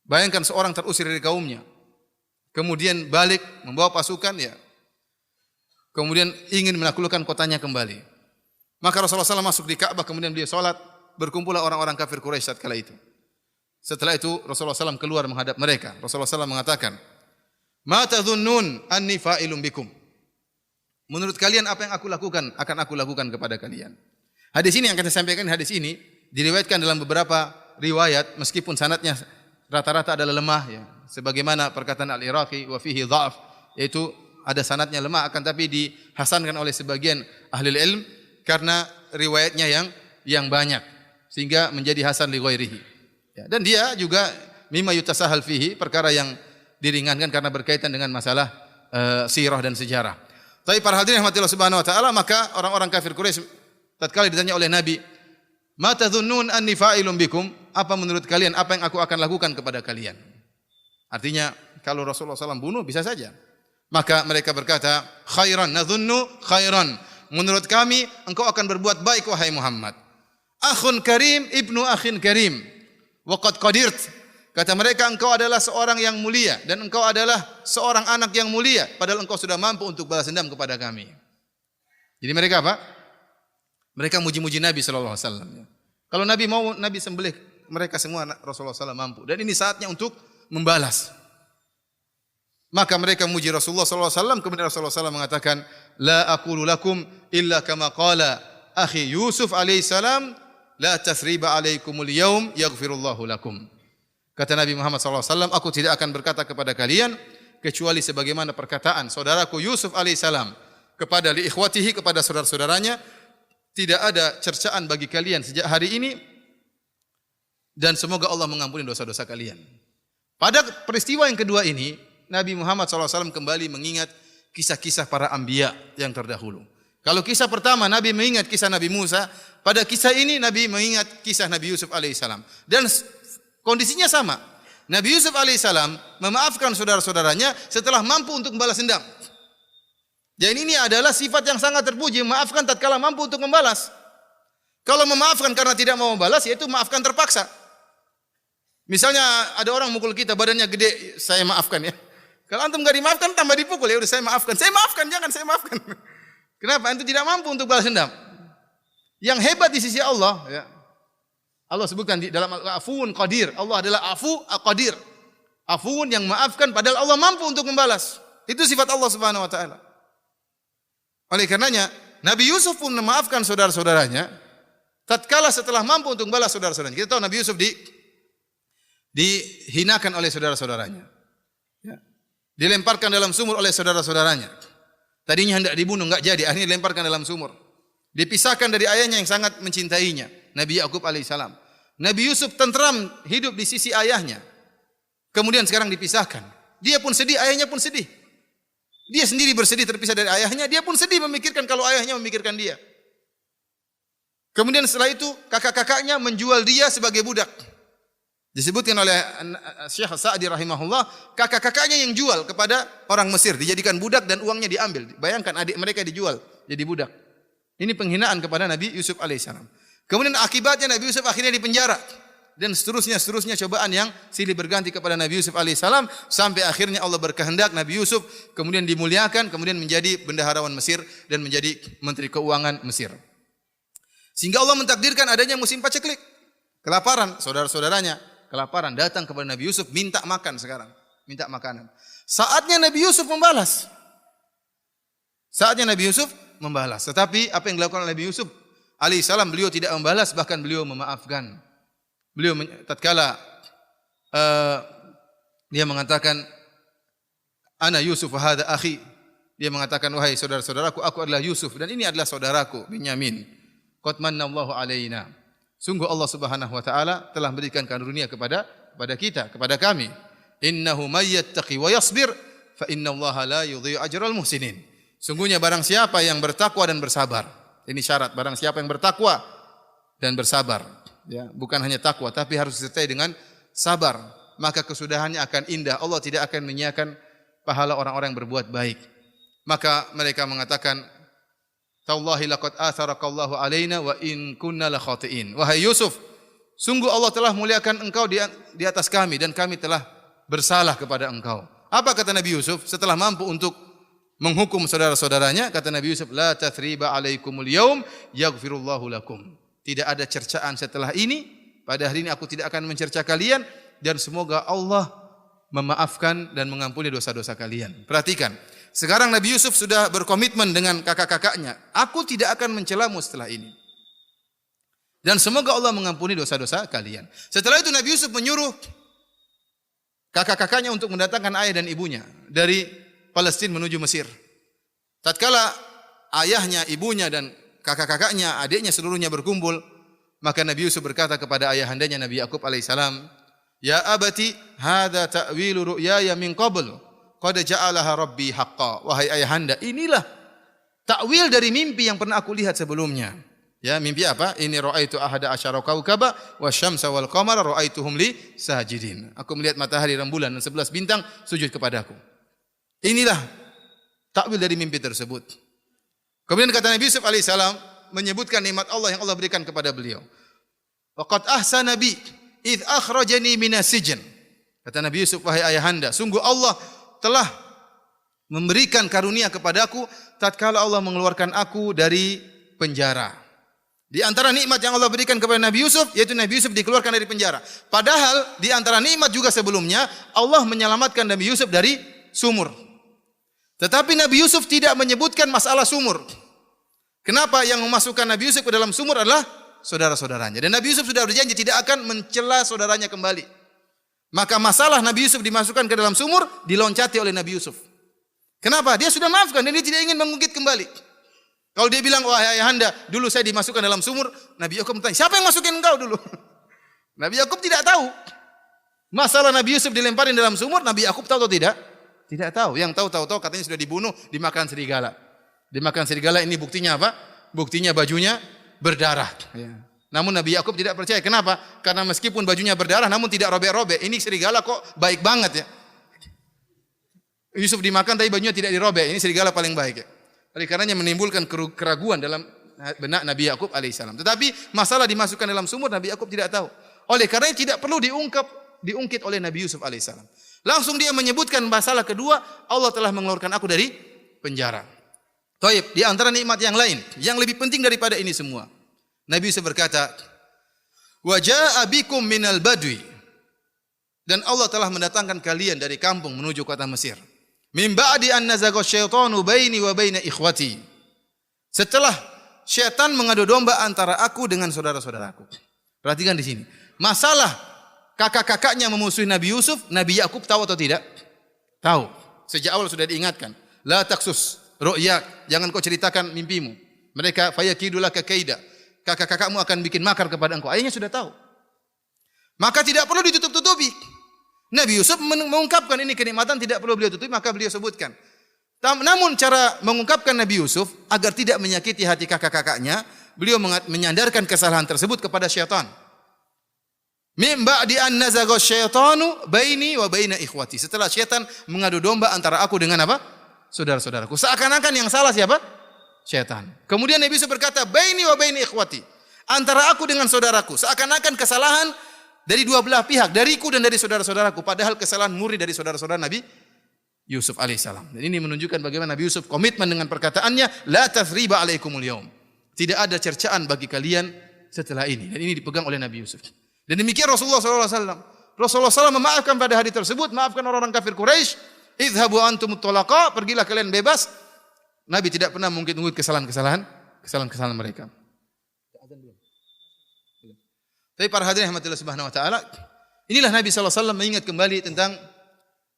Bayangkan seorang terusir dari kaumnya. Kemudian balik, membawa pasukan, ya. Kemudian ingin menaklukkan kotanya kembali. Maka Rasulullah SAW masuk di Ka'bah, kemudian beliau sholat. Berkumpullah orang-orang kafir Quraisy saat kala itu. Setelah itu Rasulullah SAW keluar menghadap mereka. Rasulullah SAW mengatakan, ma tadhunnun anni fa'ilun bikum. Menurut kalian apa yang aku lakukan akan aku lakukan kepada kalian. Hadis ini yang akan saya sampaikan, hadis ini diriwayatkan dalam beberapa riwayat meskipun sanadnya rata-rata adalah lemah, ya. Sebagaimana perkataan Al-Iraqi wa fihi dha'af, yaitu ada sanadnya lemah, akan tapi dihasankan oleh sebagian ahli ilm karena riwayatnya yang banyak sehingga menjadi hasan li ghairihi. Ya, dan dia juga mimma yutasahal fihi, perkara yang diringankan karena berkaitan dengan masalah sirah dan sejarah. Tapi para hadirin rahmatillah subhanahu wa taala, maka orang-orang kafir Quraisy tatkala ditanya oleh Nabi, "Ma tadhunnun anni fa'ilun bikum?" Apa menurut kalian apa yang aku akan lakukan kepada kalian? Artinya kalau Rasulullah SAW bunuh bisa saja. Maka mereka berkata, "Khairan nadhunnu khairan." Menurut kami engkau akan berbuat baik wahai Muhammad. Akhun karim ibnu akhin karim. Wa qad qadirt. Kata mereka, engkau adalah seorang yang mulia dan engkau adalah seorang anak yang mulia, padahal engkau sudah mampu untuk balas dendam kepada kami. Jadi mereka apa? Mereka muji-muji Nabi sallallahu alaihi wasallam. Kalau Nabi mau, Nabi sembelih mereka semua, Rasulullah SAW mampu. Dan ini saatnya untuk membalas. Maka mereka muji Rasulullah SAW. Kemudian Rasulullah SAW mengatakan, La aqulu lakum illa kama qala akhi Yusuf alaihissalam, La tathriba alaikumul yawm yaghfirullahu lakum. Kata Nabi Muhammad SAW, aku tidak akan berkata kepada kalian, kecuali sebagaimana perkataan saudaraku Yusuf alaihissalam kepada li ikhwatihi, kepada saudara-saudaranya, tidak ada cercaan bagi kalian sejak hari ini, dan semoga Allah mengampuni dosa-dosa kalian. Pada peristiwa yang kedua ini, Nabi Muhammad SAW kembali mengingat kisah-kisah para anbiya yang terdahulu. Kalau kisah pertama Nabi mengingat kisah Nabi Musa, pada kisah ini Nabi mengingat kisah Nabi Yusuf alaihissalam. Dan kondisinya sama. Nabi Yusuf alaihissalam memaafkan saudara-saudaranya setelah mampu untuk membalas dendam. Dan ini adalah sifat yang sangat terpuji, memaafkan tatkala mampu untuk membalas. Kalau memaafkan karena tidak mau membalas, yaitu maafkan terpaksa. Misalnya ada orang mukul kita, badannya gede, saya maafkan ya. Kalau antum enggak dimaafkan, tambah dipukul, ya udah saya maafkan. Saya maafkan, jangan saya maafkan. Kenapa? Antum tidak mampu untuk balas dendam. Yang hebat di sisi Allah, ya. Allah sebutkan di dalam Al-Afuun Qadir. Allah adalah Afu Qadir. Afuun yang maafkan padahal Allah mampu untuk membalas. Itu sifat Allah Subhanahu wa taala. Oleh karenanya, Nabi Yusuf pun memaafkan saudara-saudaranya tatkala setelah mampu untuk membalas saudara-saudaranya. Kita tahu Nabi Yusuf dihinakan oleh saudara-saudaranya. Ya. Dilemparkan dalam sumur oleh saudara-saudaranya. Tadinya hendak dibunuh, enggak jadi, akhirnya dilemparkan dalam sumur. Dipisahkan dari ayahnya yang sangat mencintainya, Nabi Yakub alaihissalam. Nabi Yusuf tentram hidup di sisi ayahnya. Kemudian sekarang dipisahkan. Dia pun sedih, ayahnya pun sedih. Dia sendiri bersedih terpisah dari ayahnya, dia pun sedih memikirkan kalau ayahnya memikirkan dia. Kemudian setelah itu kakak-kakaknya menjual dia sebagai budak. Disebutkan oleh Syekh Sa'di rahimahullah, kakak-kakaknya yang jual kepada orang Mesir, dijadikan budak dan uangnya diambil. Bayangkan adik mereka dijual jadi budak. Ini penghinaan kepada Nabi Yusuf alaihissalam. Kemudian akibatnya Nabi Yusuf akhirnya dipenjara. Dan seterusnya cobaan yang silih berganti kepada Nabi Yusuf alaihissalam, sampai akhirnya Allah berkehendak Nabi Yusuf kemudian dimuliakan, kemudian menjadi bendaharawan Mesir dan menjadi menteri keuangan Mesir. Sehingga Allah mentakdirkan adanya musim paceklik, kelaparan, saudara-saudaranya kelaparan, datang kepada Nabi Yusuf, minta makan sekarang, minta makanan. Saatnya Nabi Yusuf membalas. Saatnya Nabi Yusuf membalas. Tetapi apa yang dilakukan oleh Nabi Yusuf alaihissalam, beliau tidak membalas, bahkan beliau memaafkan. Beliau tatkala dia mengatakan, ana Yusuf wa hadha akhi. Dia mengatakan, wahai saudara-saudaraku, aku adalah Yusuf dan ini adalah saudaraku Binyamin. Qad manallahu alaina. Sungguh Allah Subhanahu wa taala telah memberikan karunia kepada kita, kepada kami. Innahu may yattaqi wa yasbir fa innallaha la yudhi'u ajral muhsinin. Sungguhnya barang siapa yang bertakwa dan bersabar. Ini syarat, barang siapa yang bertakwa dan bersabar. Ya, bukan hanya takwa tapi harus disertai dengan sabar, maka kesudahannya akan indah. Allah tidak akan menyia-nyiakan pahala orang-orang yang berbuat baik. Maka mereka mengatakan, tallahi laqad atharakallahu alaina wa in kunna la khati'in. Wahai Yusuf, sungguh Allah telah muliakan engkau di atas kami dan kami telah bersalah kepada engkau. Apa kata Nabi Yusuf setelah mampu untuk menghukum saudara-saudaranya? Kata Nabi Yusuf, la tathriba alaikumul yaum yaghfirullahu lakum. Tidak ada cercaan setelah ini. Pada hari ini aku tidak akan mencerca kalian dan semoga Allah memaafkan dan mengampuni dosa-dosa kalian. Perhatikan, sekarang Nabi Yusuf sudah berkomitmen dengan kakak-kakaknya. Aku tidak akan mencelamu setelah ini. Dan semoga Allah mengampuni dosa-dosa kalian. Setelah itu Nabi Yusuf menyuruh kakak-kakaknya untuk mendatangkan ayah dan ibunya dari Palestina menuju Mesir. Tatkala ayahnya, ibunya dan kakak-kakaknya, adiknya seluruhnya berkumpul, maka Nabi Yusuf berkata kepada ayahandanya Nabi Yakub alaihissalam, "Ya abati, hadza ta'wilu ru'yaya min qabl, qad ja'alaha rabbi haqqan." Wahai ayahanda, inilah takwil dari mimpi yang pernah aku lihat sebelumnya. Ya, mimpi apa? Ini ra'aitu ahada asyara kaukaba wasyamsa wal qamara ra'aituhum li sajidin. Aku melihat matahari, rembulan dan 11 bintang sujud kepadaku. Inilah takwil dari mimpi tersebut. Kemudian kata Nabi Yusuf alaihissalam menyebutkan nikmat Allah yang Allah berikan kepada beliau. Waqad ahsana bi id akhrajani minas sijn. Kata Nabi Yusuf, wahai ayahanda, sungguh Allah telah memberikan karunia kepadaku tatkala Allah mengeluarkan aku dari penjara. Di antara nikmat yang Allah berikan kepada Nabi Yusuf, yaitu Nabi Yusuf dikeluarkan dari penjara. Padahal di antara nikmat juga sebelumnya, Allah menyelamatkan Nabi Yusuf dari sumur. Tetapi Nabi Yusuf tidak menyebutkan masalah sumur. Kenapa? Yang memasukkan Nabi Yusuf ke dalam sumur adalah saudara-saudaranya. Dan Nabi Yusuf sudah berjanji tidak akan mencela saudaranya kembali. Maka masalah Nabi Yusuf dimasukkan ke dalam sumur, diloncati oleh Nabi Yusuf. Kenapa? Dia sudah maafkan dan dia tidak ingin mengungkit kembali. Kalau dia bilang, wahai ayahanda, dulu saya dimasukkan dalam sumur, Nabi Yakub bertanya, siapa yang masukin engkau dulu? Nabi Yakub tidak tahu. Masalah Nabi Yusuf dilemparin dalam sumur, Nabi Yakub tahu atau tidak? Tidak tahu. Yang tahu katanya sudah dibunuh, dimakan serigala. Dimakan serigala, ini buktinya apa? Buktinya bajunya berdarah. Ya. Namun Nabi Yakub tidak percaya. Kenapa? Karena meskipun bajunya berdarah, namun tidak robek-robek. Ini serigala kok baik banget ya. Yusuf dimakan tapi bajunya tidak dirobek. Ini serigala paling baik ya. Oleh karenanya menimbulkan keraguan dalam benak Nabi Yakub alaihissalam. Tetapi masalah dimasukkan dalam sumur, Nabi Yakub tidak tahu. Oleh karenanya tidak perlu diungkit oleh Nabi Yusuf alaihissalam. Langsung dia menyebutkan masalah kedua, Allah telah mengeluarkan aku dari penjara. Taib, di antara nikmat yang lain, yang lebih penting daripada ini semua. Nabi Yusuf berkata, "Wa jaa'a bikum minal badwi." Dan Allah telah mendatangkan kalian dari kampung menuju kota Mesir. Min ba'di an nazagha syaitanu baini wa baina ikhwati. Setelah syaitan mengadu domba antara aku dengan saudara-saudaraku. Perhatikan di sini. Masalah kakak-kakaknya memusuhi Nabi Yusuf, Nabi Yakub tahu atau tidak? Tahu. Sejak awal sudah diingatkan. La taksus ru'yak, jangan kau ceritakan mimpimu. Mereka fayakidulaka kaida. Kakak-kakakmu akan bikin makar kepada engkau. Ayahnya sudah tahu. Maka tidak perlu ditutup-tutupi. Nabi Yusuf mengungkapkan ini kenikmatan tidak perlu beliau tutupi, maka beliau sebutkan. Namun cara mengungkapkan Nabi Yusuf agar tidak menyakiti hati kakak-kakaknya, beliau menyandarkan kesalahan tersebut kepada syaitan. Min ba'di an nazagha syaitanu baini wa baina ikhwati. Setelah syaitan mengadu domba antara aku dengan apa? Saudara-saudaraku. Seakan-akan yang salah siapa? Syaitan. Kemudian Nabi Yusuf berkata, baini wa baini ikhwati. Antara aku dengan saudaraku. Seakan-akan kesalahan dari dua belah pihak, dariku dan dari saudara-saudaraku. Padahal kesalahan murni dari saudara-saudara Nabi Yusuf alaihissalam. Dan ini menunjukkan bagaimana Nabi Yusuf komitmen dengan perkataannya, la tathriba alaikumul yaum. Tidak ada cercaan bagi kalian setelah ini. Dan ini dipegang oleh Nabi Yusuf. Dan demikian Rasulullah SAW. Rasulullah SAW memaafkan pada hari tersebut, maafkan orang-orang kafir Quraisy. Idhabu antumut tolaqa, pergilah kalian bebas. Nabi tidak pernah mungkin kesalahan mereka. Tapi para hadirin rahmatillah subhanahu wa ta'ala, inilah Nabi SAW mengingat kembali tentang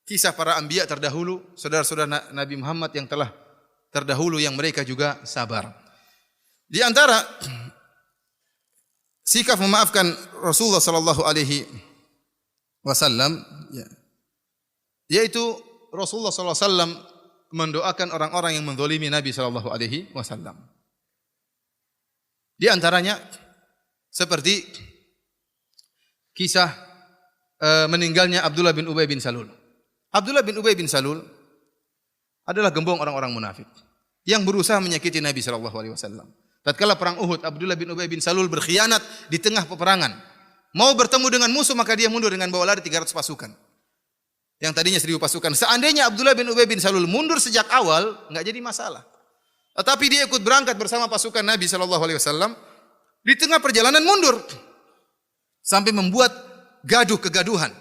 kisah para anbiya terdahulu, saudara-saudara Nabi Muhammad yang telah terdahulu, yang mereka juga sabar. Di antara sikap memaafkan Rasulullah sallallahu alaihi wasallam, yaitu Rasulullah sallallahu alaihi wasallam mendoakan orang-orang yang menzalimi Nabi sallallahu alaihi wasallam. Di antaranya seperti kisah meninggalnya Abdullah bin Ubay bin Salul. Abdullah bin Ubay bin Salul adalah gembong orang-orang munafik yang berusaha menyakiti Nabi sallallahu alaihi wasallam. Tatkala perang Uhud, Abdullah bin Ubay bin Salul berkhianat di tengah peperangan. Mau bertemu dengan musuh, maka dia mundur dengan bawa lari 300 pasukan. Yang tadinya 1000 pasukan. Seandainya Abdullah bin Ubay bin Salul mundur sejak awal, enggak jadi masalah. Tetapi dia ikut berangkat bersama pasukan Nabi sallallahu alaihi wasallam, di tengah perjalanan mundur. Sampai membuat kegaduhan,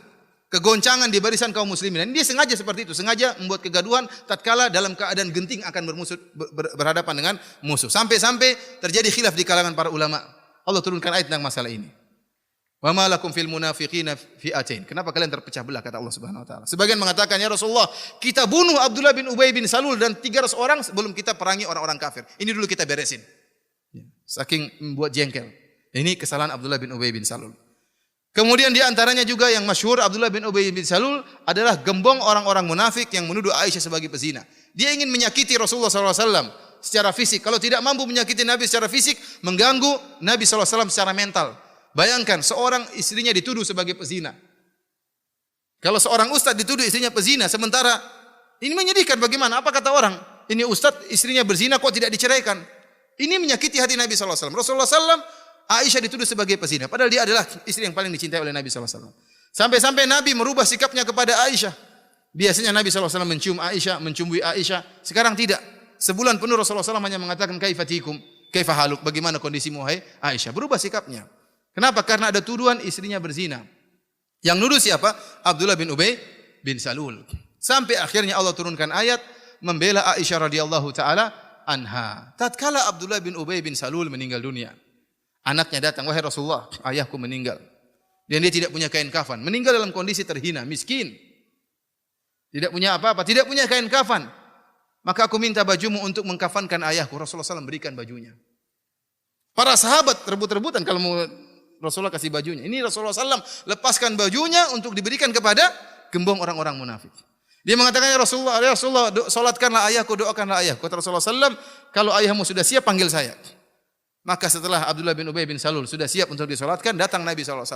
kegoncangan di barisan kaum muslimin. Dan dia sengaja seperti itu, sengaja membuat kegaduhan tatkala dalam keadaan genting akan berhadapan dengan musuh. Sampai-sampai terjadi khilaf di kalangan para ulama. Allah turunkan ayat tentang masalah ini. Wa ma lakum fil munafiqina fi'atain. Kenapa kalian terpecah belah kata Allah Subhanahu wa taala. Sebagian mengatakan ya Rasulullah, kita bunuh Abdullah bin Ubay bin Salul dan 300 orang sebelum kita perangi orang-orang kafir. Ini dulu kita beresin. Saking membuat jengkel. Ini kesalahan Abdullah bin Ubay bin Salul. Kemudian di antaranya juga yang masyhur Abdullah bin Ubay bin Salul adalah gembong orang-orang munafik yang menuduh Aisyah sebagai pezina. Dia ingin menyakiti Rasulullah SAW secara fisik. Kalau tidak mampu menyakiti Nabi secara fisik, mengganggu Nabi SAW secara mental. Bayangkan seorang istrinya dituduh sebagai pezina. Kalau seorang ustadz dituduh istrinya pezina, sementara ini menyedihkan bagaimana? Apa kata orang? Ini ustadz istrinya berzina kok tidak diceraikan? Ini menyakiti hati Nabi SAW. Rasulullah SAW, Aisyah dituduh sebagai pezina. Padahal dia adalah istri yang paling dicintai oleh Nabi SAW. Sampai-sampai Nabi merubah sikapnya kepada Aisyah. Biasanya Nabi SAW mencium Aisyah, mencumbui Aisyah. Sekarang tidak. Sebulan penuh Rasulullah SAW hanya mengatakan kaifatikum, kaifahaluk, bagaimana kondisimu hai Aisyah. Berubah sikapnya. Kenapa? Karena ada tuduhan istrinya berzina. Yang nuduh siapa? Abdullah bin Ubay bin Salul. Sampai akhirnya Allah turunkan ayat membela Aisyah radhiyallahu taala anha. Tatkala Abdullah bin Ubay bin Salul meninggal dunia, anaknya datang, "Wahai Rasulullah, ayahku meninggal. Dan dia tidak punya kain kafan. Meninggal dalam kondisi terhina, miskin. Tidak punya apa-apa, tidak punya kain kafan. Maka aku minta bajumu untuk mengkafankan ayahku." Rasulullah SAW berikan bajunya. Para sahabat rebut-rebutan kalau mau Rasulullah kasih bajunya. Ini Rasulullah SAW lepaskan bajunya untuk diberikan kepada gembong orang-orang munafik. Dia mengatakan, ya Rasulullah, solatkanlah ayahku, doakanlah ayahku. Kata Rasulullah SAW, kalau ayahmu sudah siap, panggil saya. Maka setelah Abdullah bin Ubay bin Salul sudah siap untuk disolatkan, datang Nabi SAW.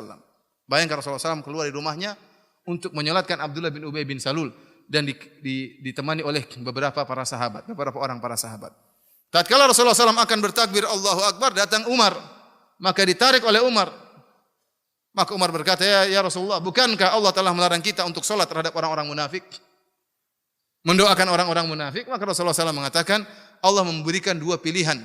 Bayangkan Rasulullah SAW keluar dari rumahnya untuk menyolatkan Abdullah bin Ubay bin Salul. Dan ditemani oleh beberapa para sahabat, beberapa orang para sahabat. Tatkala Rasulullah SAW akan bertakbir Allahu Akbar, datang Umar. Maka ditarik oleh Umar. Maka Umar berkata, ya Rasulullah, bukankah Allah telah melarang kita untuk solat terhadap orang-orang munafik? Mendoakan orang-orang munafik? Maka Rasulullah SAW mengatakan, Allah memberikan dua pilihan.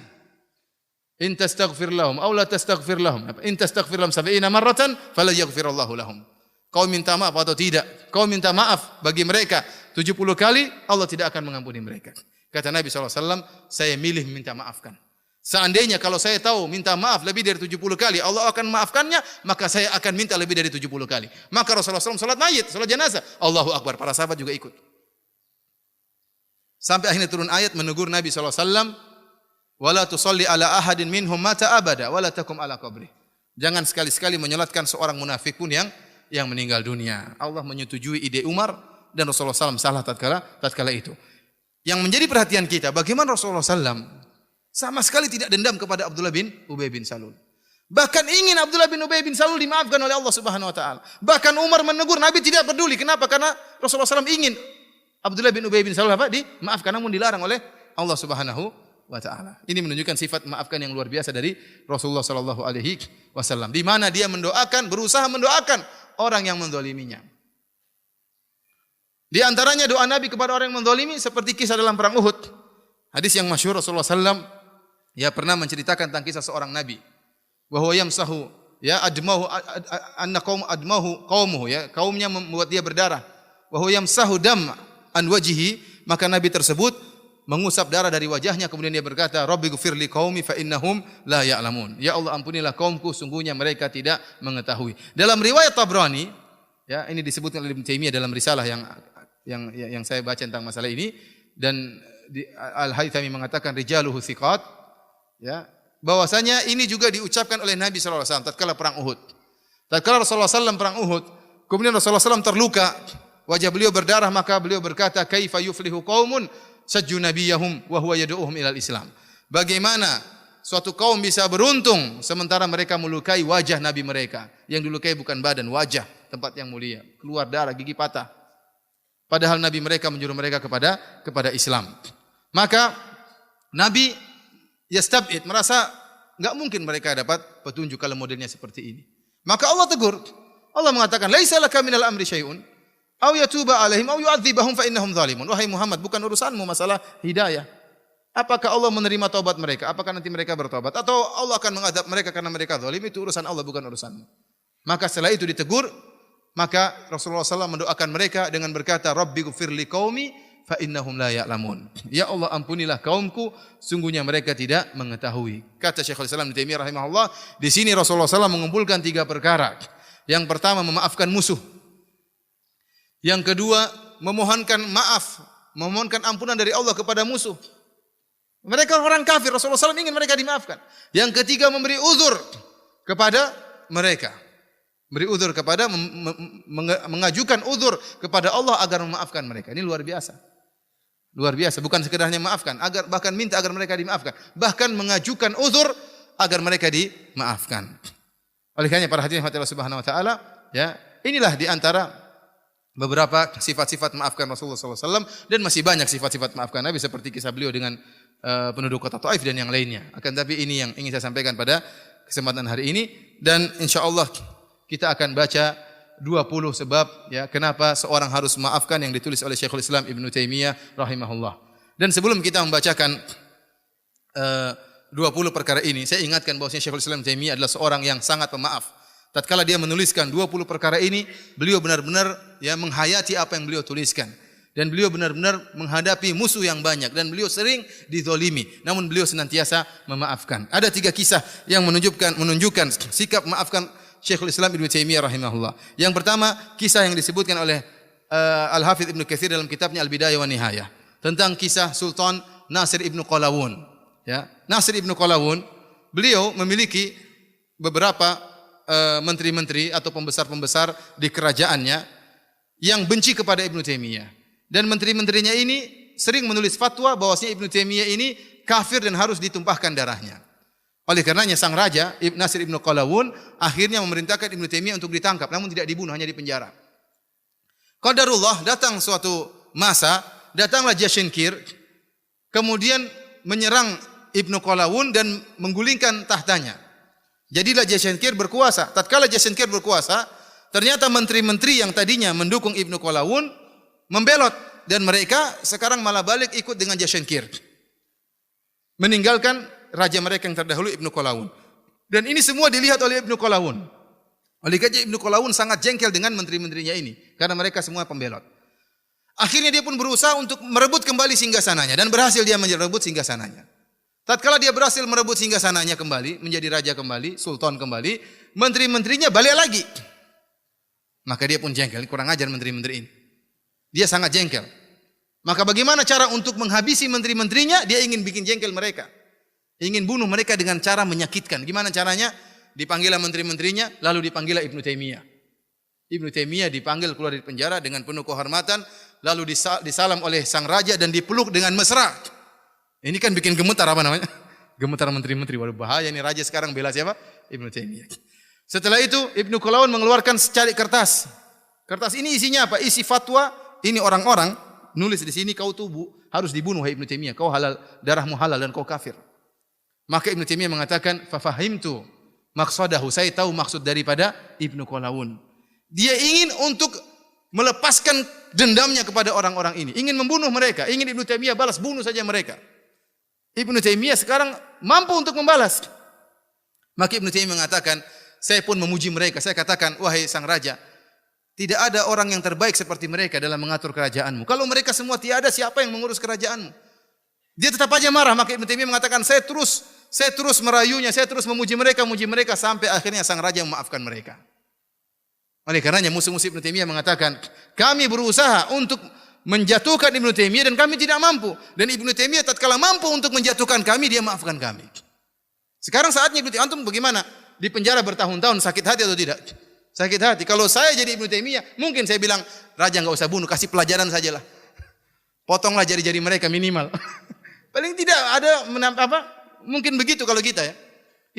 In tastaghfir lahum, aw la tastaghfir lahum. In tastaghfir lahum 70 marratan, fala yaghfirallahu lahum. Kau minta maaf atau tidak? Kau minta maaf bagi mereka 70 kali, Allah tidak akan mengampuni mereka. Kata Nabi SAW, saya milih minta maafkan. Seandainya kalau saya tahu minta maaf lebih dari 70 kali, Allah akan maafkannya, maka saya akan minta lebih dari 70 kali. Maka Rasulullah SAW salat mayit, salat jenazah. Allahu Akbar, para sahabat juga ikut. Sampai akhirnya turun ayat menegur Nabi SAW, wala tusalli ala ahadin minhum mata abada, wala takum ala qabri. Jangan sekali-sekali menyolatkan seorang munafik pun yang meninggal dunia. Allah menyetujui ide Umar dan Rasulullah SAW salah tatkala itu. Yang menjadi perhatian kita, bagaimana Rasulullah SAW sama sekali tidak dendam kepada Abdullah bin Ubay bin Salul. Bahkan ingin Abdullah bin Ubay bin Salul dimaafkan oleh Allah Subhanahu wa taala. Bahkan Umar menegur, Nabi tidak peduli. Kenapa? Karena Rasulullah SAW ingin Abdullah bin Ubay bin Salul dimaafkan, namun dilarang oleh Allah Subhanahu wa taala. Ini menunjukkan sifat maafkan yang luar biasa dari Rasulullah sallallahu alaihi wasallam, di mana dia mendoakan, berusaha mendoakan orang yang menzaliminya. Di antaranya doa Nabi kepada orang yang menzalimi seperti kisah dalam perang Uhud. Hadis yang masyhur Rasulullah SAW ya pernah menceritakan tentang kisah seorang nabi. Wa huwa yamsahu ya admahu anna qaumuhu ya, kaumnya membuat dia berdarah. Wa huwa yamsahu dam an wajhihi, maka nabi tersebut mengusap darah dari wajahnya, kemudian dia berkata, Rabbighfirli qaumi fa innahum la ya'lamun. Ya Allah, ampunilah kaumku, sungguhnya mereka tidak mengetahui. Dalam riwayat Tabrani, ya ini disebutkan oleh Ibnu Taimiyah dalam risalah yang saya baca tentang masalah ini, dan Al-Haythami mengatakan rijaluhu thiqat, ya, bahwasanya ini juga diucapkan oleh Nabi sallallahu alaihi wasallam tatkala perang Uhud. Tatkala Rasulullah sallallahu perang Uhud, kemudian Rasulullah sallallahu terluka, wajah beliau berdarah, maka beliau berkata, kaifa yuflihu qaumun sajju nabiyahum wa huwa yad'uhum ilal Islam. Bagaimana suatu kaum bisa beruntung sementara mereka melukai wajah nabi mereka. Yang dilukai bukan badan, wajah, tempat yang mulia, keluar darah, gigi patah. Padahal nabi mereka menyuruh mereka kepada Islam. Maka Nabi yastab'id, merasa enggak mungkin mereka dapat petunjuk kalau modelnya seperti ini. Maka Allah tegur. Allah mengatakan, "Laisa laka minal amri syai'un aw yatuba alaihim aw yu'adzibahum fa innahum zalimun." Wahai Muhammad, bukan urusanmu masalah hidayah. Apakah Allah menerima taubat mereka? Apakah nanti mereka bertobat? Atau Allah akan mengadab mereka karena mereka zalim? Itu urusan Allah, bukan urusanmu. Maka setelah itu ditegur, maka Rasulullah SAW mendoakan mereka dengan berkata, Rabbighfirli qaumi fa innahum la ya'lamun. Ya Allah, ampunilah kaumku, sungguhnya mereka tidak mengetahui. Kata Syekhul Islam Ibnu Taimiyah rahimahullah, di sini Rasulullah SAW mengumpulkan 3 perkara. Yang pertama, memaafkan musuh. Yang kedua, memohonkan maaf, memohonkan ampunan dari Allah kepada musuh. Mereka orang kafir, Rasulullah SAW ingin mereka dimaafkan. Yang ketiga, memberi uzur kepada mereka. Beri uzur kepada, mengajukan uzur kepada Allah agar memaafkan mereka. Ini luar biasa. Luar biasa, bukan sekedar hanya maafkan, agar bahkan minta agar mereka dimaafkan. Bahkan mengajukan uzur agar mereka dimaafkan. Oleh karena para hadirin Allah Subhanahu wa taala, ya, inilah di antara beberapa sifat-sifat maafkan Rasulullah SAW dan masih banyak sifat-sifat maafkan Nabi seperti kisah beliau dengan penduduk kota Taif dan yang lainnya. Akan tapi ini yang ingin saya sampaikan pada kesempatan hari ini dan insyaallah kita akan baca 20 sebab ya kenapa seorang harus memaafkan yang ditulis oleh Syekhul Islam Ibnu Taimiyah rahimahullah. Dan sebelum kita membacakan 20 perkara ini, saya ingatkan bahwasanya Syekhul Islam Taimiyah adalah seorang yang sangat pemaaf. Tatkala dia menuliskan 20 perkara ini, beliau benar-benar ya menghayati apa yang beliau tuliskan. Dan beliau benar-benar menghadapi musuh yang banyak dan beliau sering dizalimi. Namun beliau senantiasa memaafkan. Ada 3 kisah yang menunjukkan sikap memaafkan Syekhul Islam Ibnu Taimiyah rahimahullah. Yang pertama, kisah yang disebutkan oleh Al-Hafidz Ibnu Katsir dalam kitabnya Al-Bidayah wa Nihayah tentang kisah Sultan Nasir Ibnu Qalawun. Ya, Nasir Ibnu Qalawun, beliau memiliki beberapa menteri-menteri atau pembesar-pembesar di kerajaannya yang benci kepada Ibnu Taimiyah. Dan menteri-menterinya ini sering menulis fatwa bahwasanya Ibnu Taimiyah ini kafir dan harus ditumpahkan darahnya. Oleh karenanya sang raja Nasir Ibnu Qalawun akhirnya memerintahkan Ibnu Taimiyah untuk ditangkap, namun tidak dibunuh, hanya dipenjara. Qadarullah, datang suatu masa, datanglah Jashinkir, kemudian menyerang Ibnu Qalawun dan menggulingkan tahtanya. Jadilah Jashinkir berkuasa. Tatkala Jashinkir berkuasa, ternyata menteri-menteri yang tadinya mendukung Ibnu Qalawun membelot dan mereka sekarang malah balik ikut dengan Jashinkir. Meninggalkan raja mereka yang terdahulu Ibnu Qalawun. Dan ini semua dilihat oleh Ibnu Qalawun. Oleh karena Ibnu Qalawun sangat jengkel dengan menteri-menterinya ini karena mereka semua pembelot. Akhirnya dia pun berusaha untuk merebut kembali singgasananya dan berhasil dia merebut singgasananya. Tatkala dia berhasil merebut singgasananya kembali, menjadi raja kembali, sultan kembali, menteri-menterinya balik lagi. Maka dia pun jengkel, kurang ajar menteri-menteri ini. Dia sangat jengkel. Maka bagaimana cara untuk menghabisi menteri-menterinya? Dia ingin bikin jengkel mereka. Ingin bunuh mereka dengan cara menyakitkan. Gimana caranya? Dipanggillah menteri-menterinya, lalu dipanggillah Ibnu Taimiyah. Ibnu Taimiyah dipanggil keluar dari penjara dengan penuh kehormatan, lalu disalam oleh sang raja dan dipeluk dengan mesra. Ini kan bikin gemetar apa namanya? Gemetar menteri-menteri. Waduh bahaya ini raja sekarang bela siapa? Ibnu Taimiyah. Setelah itu Ibnu Qalawun mengeluarkan secari kertas. Kertas ini isinya apa? Isi fatwa. Ini orang-orang nulis di sini kau tubuh harus dibunuh hai Ibnu Taimiyah. Kau halal, darahmu halal dan kau kafir. Maka Ibnu Taimiyah mengatakan, "Fa fahimtu maqsadahu." Saya tahu maksud daripada Ibnu Qalawun. Dia ingin untuk melepaskan dendamnya kepada orang-orang ini, ingin membunuh mereka, ingin Ibnu Taimiyah balas, bunuh saja mereka. Ibnu Taimiyah sekarang mampu untuk membalas. Maka Ibnu Taimiyah mengatakan, saya pun memuji mereka. Saya katakan, wahai sang raja, tidak ada orang yang terbaik seperti mereka dalam mengatur kerajaanmu. Kalau mereka semua tiada, siapa yang mengurus kerajaanmu? Dia tetap aja marah. Maka Ibnu Taimiyah mengatakan, saya terus merayunya, saya terus memuji mereka sampai akhirnya sang raja memaafkan mereka. Oleh karenanya musuh-musuh Ibnu Taimiyah mengatakan, kami berusaha untuk menjatuhkan Ibnu Taimiyah dan kami tidak mampu. Dan Ibnu Taimiyah tatkala mampu untuk menjatuhkan kami, dia maafkan kami. Sekarang saatnya Ibnu Taimiyah, antum bagaimana? Di penjara bertahun-tahun, sakit hati atau tidak? Sakit hati. Kalau saya jadi Ibnu Taimiyah, mungkin saya bilang, raja enggak usah bunuh, kasih pelajaran sajalah. Potonglah jari-jari mereka minimal. Paling tidak ada mungkin begitu kalau kita ya.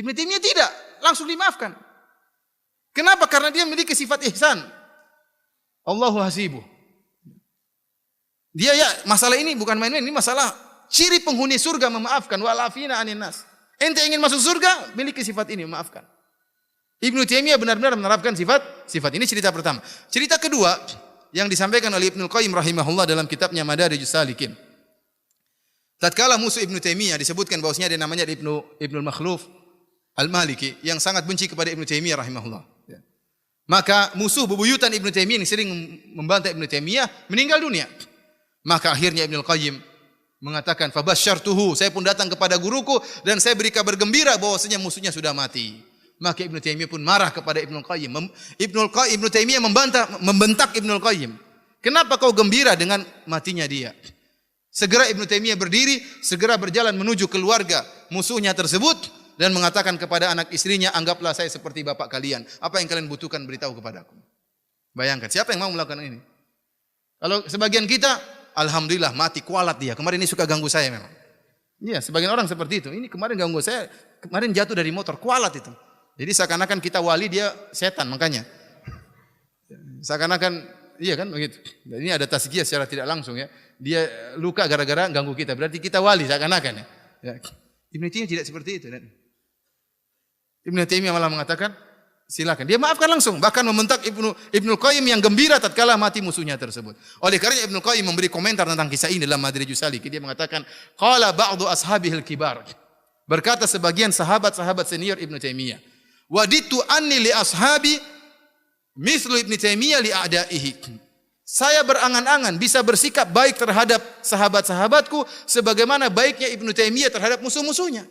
Ibnu Taimiyah tidak, langsung dimaafkan. Kenapa? Karena dia memiliki sifat ihsan. Allahu hasibuh. Dia ya, masalah ini bukan main-main, ini masalah ciri penghuni surga memaafkan, walafina anin nas. Ente ingin masuk surga, miliki sifat ini, memaafkan. Ibnu Taimiyah benar-benar menerapkan sifat ini. Cerita pertama. Cerita kedua yang disampaikan oleh Ibnu Qayyim rahimahullah dalam kitabnya Madarijus Salikin. Tatkala musuh Ibnu Taimiyah disebutkan bahwasanya ada namanya Ibnu Makhluf Al-Maliki yang sangat benci kepada Ibnu Taimiyah rahimahullah. Maka musuh bebuyutan Ibnu Taimiyah yang sering membantai Ibnu Taimiyah meninggal dunia. Maka akhirnya Ibnu Qayyim mengatakan, "Fabasyartuhu," saya pun datang kepada guruku dan saya beri kabar gembira bahwasanya musuhnya sudah mati. Maka Ibnu Taimiyah pun marah kepada Ibnu Qayyim. Ibnu Taimiyah membentak Ibnu Qayyim. Kenapa kau gembira dengan matinya dia? Segera Ibnu Taimiyah berdiri, segera berjalan menuju keluarga musuhnya tersebut dan mengatakan kepada anak istrinya, anggaplah saya seperti bapak kalian. Apa yang kalian butuhkan beritahu kepadaku. Bayangkan, siapa yang mau melakukan ini? Kalau sebagian kita, alhamdulillah mati kualat dia. Kemarin ini suka ganggu saya memang. Iya, sebagian orang seperti itu. Ini kemarin ganggu saya, kemarin jatuh dari motor, kualat itu. Jadi seakan-akan kita wali, dia setan makanya. Seakan-akan, iya kan begitu. Dan ini ada tazkiyah secara tidak langsung ya. Dia luka gara-gara ganggu kita. Berarti kita wali seakan-akan ya. Ibnu Taimiyah tidak seperti itu. Ibnu Taimiyah malah mengatakan, silakan. Dia maafkan langsung. Bahkan membentak Ibnu Qayyim yang gembira tatkala mati musuhnya tersebut. Oleh karena Ibnu Qayyim memberi komentar tentang kisah ini dalam Madarijus Salik. Dia mengatakan, qala ba'du ashabihil kibar. Berkata sebagian sahabat-sahabat senior Ibnu Taimiyah, waditu anni li ashabi mislu Ibnu Taimiyah li a'daihi. Saya berangan-angan bisa bersikap baik terhadap sahabat-sahabatku sebagaimana baiknya Ibnu Taimiyah terhadap musuh-musuhnya.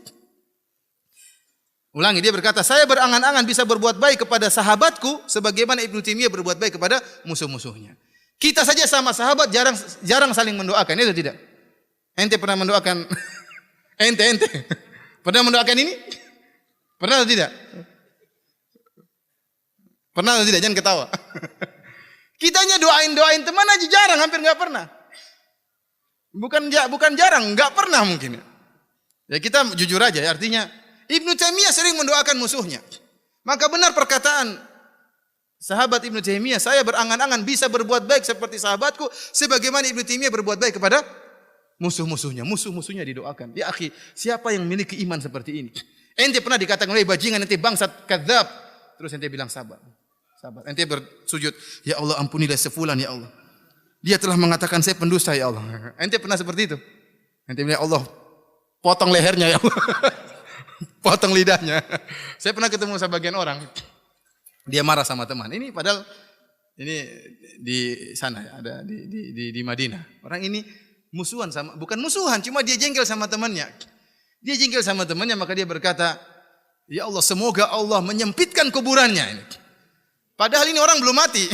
Ulangi, dia berkata, saya berangan-angan bisa berbuat baik kepada sahabatku sebagaimana Ibnu Taimiyah berbuat baik kepada musuh-musuhnya. Kita saja sama sahabat jarang saling mendoakan, itu tidak? Ente pernah mendoakan ente pernah mendoakan ini? Pernah atau tidak? Pernah atau tidak? Jangan ketawa. Kitanya doain teman aja jarang, hampir nggak pernah. Bukan jarang, nggak pernah mungkin. Ya kita jujur aja, ya, artinya Ibnu Taimiyah sering mendoakan musuhnya. Maka benar perkataan sahabat Ibnu Taimiyah, saya berangan-angan bisa berbuat baik seperti sahabatku sebagaimana Ibnu Taimiyah berbuat baik kepada musuh-musuhnya. Musuh-musuhnya didoakan. Ya akhi, siapa yang memiliki iman seperti ini? Ente pernah dikatakan oleh bajingan, ente bangsat kadzab. Terus ente bilang sabar. Ente bersujud, ya Allah ampunilah sefulan ya Allah. Dia telah mengatakan saya pendusta ya Allah. Ente pernah seperti itu? Ente bilang, ya Allah potong lehernya ya Allah. Potong lidahnya. Saya pernah ketemu sebagian orang. Dia marah sama teman. Ini padahal ini di sana ya, ada di Madinah. Orang ini musuhan sama, bukan musuhan, cuma dia jengkel sama temannya. Dia jengkel sama temannya, maka dia berkata, ya Allah semoga Allah menyempitkan kuburannya ini. Padahal ini orang belum mati.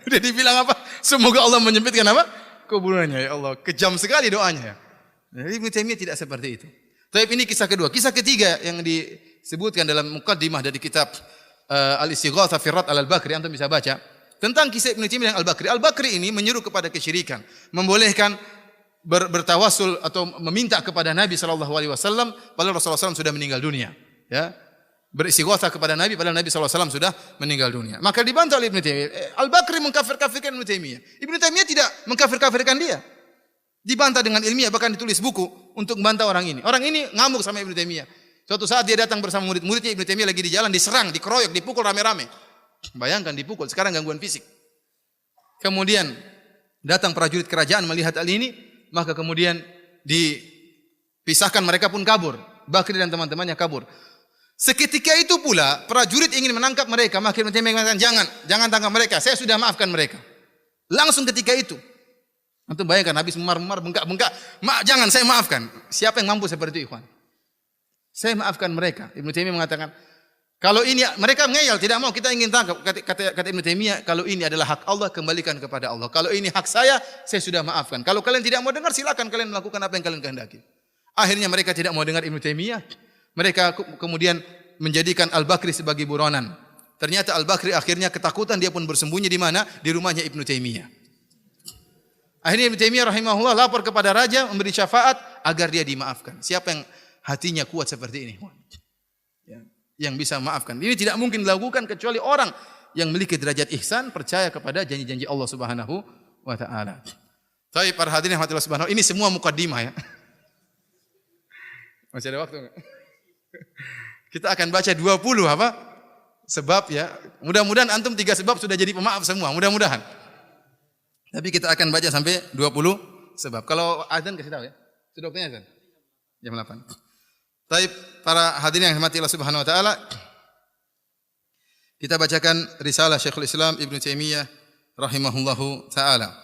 Udah dibilang apa? Semoga Allah menyempitkan apa? Kuburannya. Ya Allah, kejam sekali doanya ya. Jadi Ibnu Taimiyah tidak seperti itu. Tapi ini kisah kedua. Kisah ketiga yang disebutkan dalam muqaddimah dari kitab Al-Istighatsah fi Rad Al-Bakri, antum bisa baca tentang kisah Ibnu Taimiyah dan Al-Bakri. Al-Bakri ini menyuruh kepada kesyirikan, membolehkan bertawasul atau meminta kepada Nabi sallallahu alaihi wasallam padahal Rasulullah SAW sudah meninggal dunia, ya. Beristighatsah kepada Nabi padahal Nabi sallallahu alaihi wasallam sudah meninggal dunia. Maka dibantah oleh Ibnu Taimiyah. Al-Bakri mengkafir-kafirkan Ibnu Taimiyah. Ibnu Taimiyah tidak mengkafir-kafirkan dia. Dibantah dengan ilmiah, bahkan ditulis buku untuk membantah orang ini. Orang ini ngamuk sama Ibnu Taimiyah. Suatu saat dia datang bersama murid-muridnya, Ibnu Taimiyah lagi di jalan, diserang, dikeroyok, dipukul rame-rame. Bayangkan dipukul, sekarang gangguan fisik. Kemudian datang prajurit kerajaan melihat hal ini, maka kemudian dipisahkan, mereka pun kabur. Bakri dan teman-temannya kabur. Seketika itu pula prajurit ingin menangkap mereka, maka Ibnu Taimiyah mengatakan, jangan tangkap mereka, saya sudah maafkan mereka. Langsung ketika itu. Antum bayangkan habis memar-memar, bengkak-bengkak, jangan, saya maafkan. Siapa yang mampu seperti itu, ikhwan? Saya maafkan mereka. Ibnu Taimiyah mengatakan, kalau ini mereka ngeyel, tidak mau, kita ingin tangkap. Kata Ibnu Taimiyah, kalau ini adalah hak Allah, kembalikan kepada Allah. Kalau ini hak saya sudah maafkan. Kalau kalian tidak mau dengar, silakan kalian melakukan apa yang kalian kehendaki. Akhirnya mereka tidak mau dengar Ibnu Taimiyah. Mereka kemudian menjadikan Al-Bakri sebagai buronan. Ternyata Al-Bakri akhirnya ketakutan, dia pun bersembunyi di mana? Di rumahnya Ibnu Taimiyah. Akhirnya Ibnu Taimiyah rahimahullah lapor kepada raja, memberi syafaat agar dia dimaafkan. Siapa yang hatinya kuat seperti ini? Yang bisa memaafkan. Ini tidak mungkin dilakukan kecuali orang yang memiliki derajat ihsan, percaya kepada janji-janji Allah Subhanahu wa taala. Tapi para hadirin yang Allah Subhanahu, ini semua mukaddimah ya. Masih ada waktu enggak? Kita akan baca 20 apa? Sebab ya. Mudah-mudahan antum 3 sebab sudah jadi pemaaf semua, mudah-mudahan. Tapi kita akan baca sampai 20 sebab. Kalau azan kasih tahu ya. Sudah waktunya azan? Jam 8. Tapi para hadirin yang dirahmati Allah Subhanahu wa taala, kita bacakan risalah Syekhul Islam Ibnu Taimiyah rahimahullahu taala.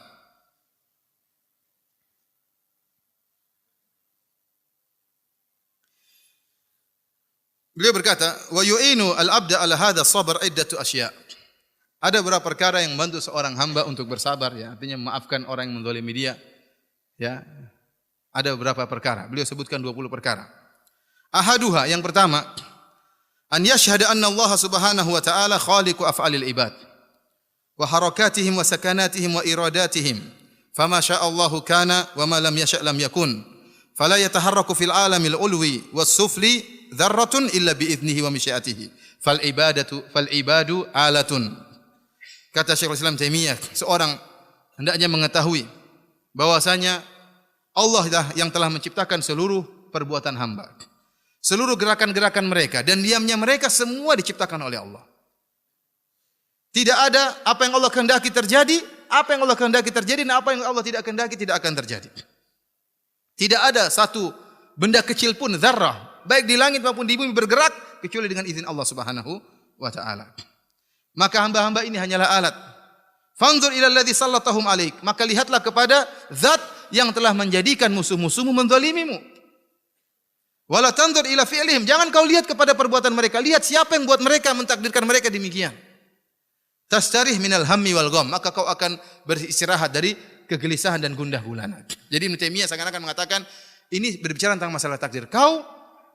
Beliau berkata, "Wa yu'inu al-'abda 'ala hadha sabr iddatu asya'." Ada beberapa perkara yang membantu seorang hamba untuk bersabar, ya, artinya memaafkan orang yang menzalimi dia. Ya. Ada beberapa perkara. Beliau sebutkan 20 perkara. Ahaduha, yang pertama, an yashhada anna Allah Subhanahu wa ta'ala khaliqu af'alil ibad wa harakatihim wa sakanatihim wa iradatihim. Fama sya'allahu kana wa ma lam yasha' lam yakun. Fala yataharraku fil alamil ulwi was sufli dzarratun illa bi idnihi wa masyiatihi. Fal ibadu alatun. Kata Syekhul Islam Taimiyah, seorang hendaknya mengetahui bahwasanya Allah lah yang telah menciptakan seluruh perbuatan hamba. Seluruh gerakan-gerakan mereka dan diamnya mereka semua diciptakan oleh Allah. Tidak ada apa yang Allah kehendaki terjadi, apa yang Allah kehendaki terjadi dan apa yang Allah tidak kehendaki tidak akan terjadi. Tidak ada satu benda kecil pun zarrah, baik di langit maupun di bumi bergerak kecuali dengan izin Allah Subhanahu wa taala. Maka hamba-hamba ini hanyalah alat. Fanzur ila alladhi sallatahum alaik, maka lihatlah kepada zat yang telah menjadikan musuh-musuhmu menzalimimu. Wala tanzur ila fi'lihim, jangan kau lihat kepada perbuatan mereka, lihat siapa yang buat mereka, mentakdirkan mereka demikian. Tastarih minal hammi wal gham, maka kau akan beristirahat dari kegelisahan dan gundah gulana. Jadi Ibnu Taimiyah seakan-akan mengatakan ini berbicara tentang masalah takdir. Kau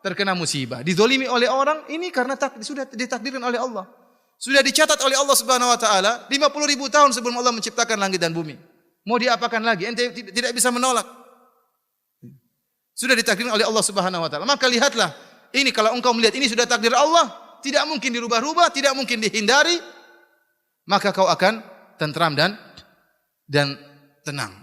terkena musibah, dizalimi oleh orang, ini karena sudah ditakdirkan oleh Allah. Sudah dicatat oleh Allah Subhanahu wa taala 50.000 tahun sebelum Allah menciptakan langit dan bumi. Mau diapakan lagi? Ente tidak bisa menolak. Sudah ditakdirkan oleh Allah Subhanahu wa taala. Maka lihatlah, ini kalau engkau melihat ini sudah takdir Allah, tidak mungkin dirubah-rubah, tidak mungkin dihindari, maka kau akan tentram dan tenang.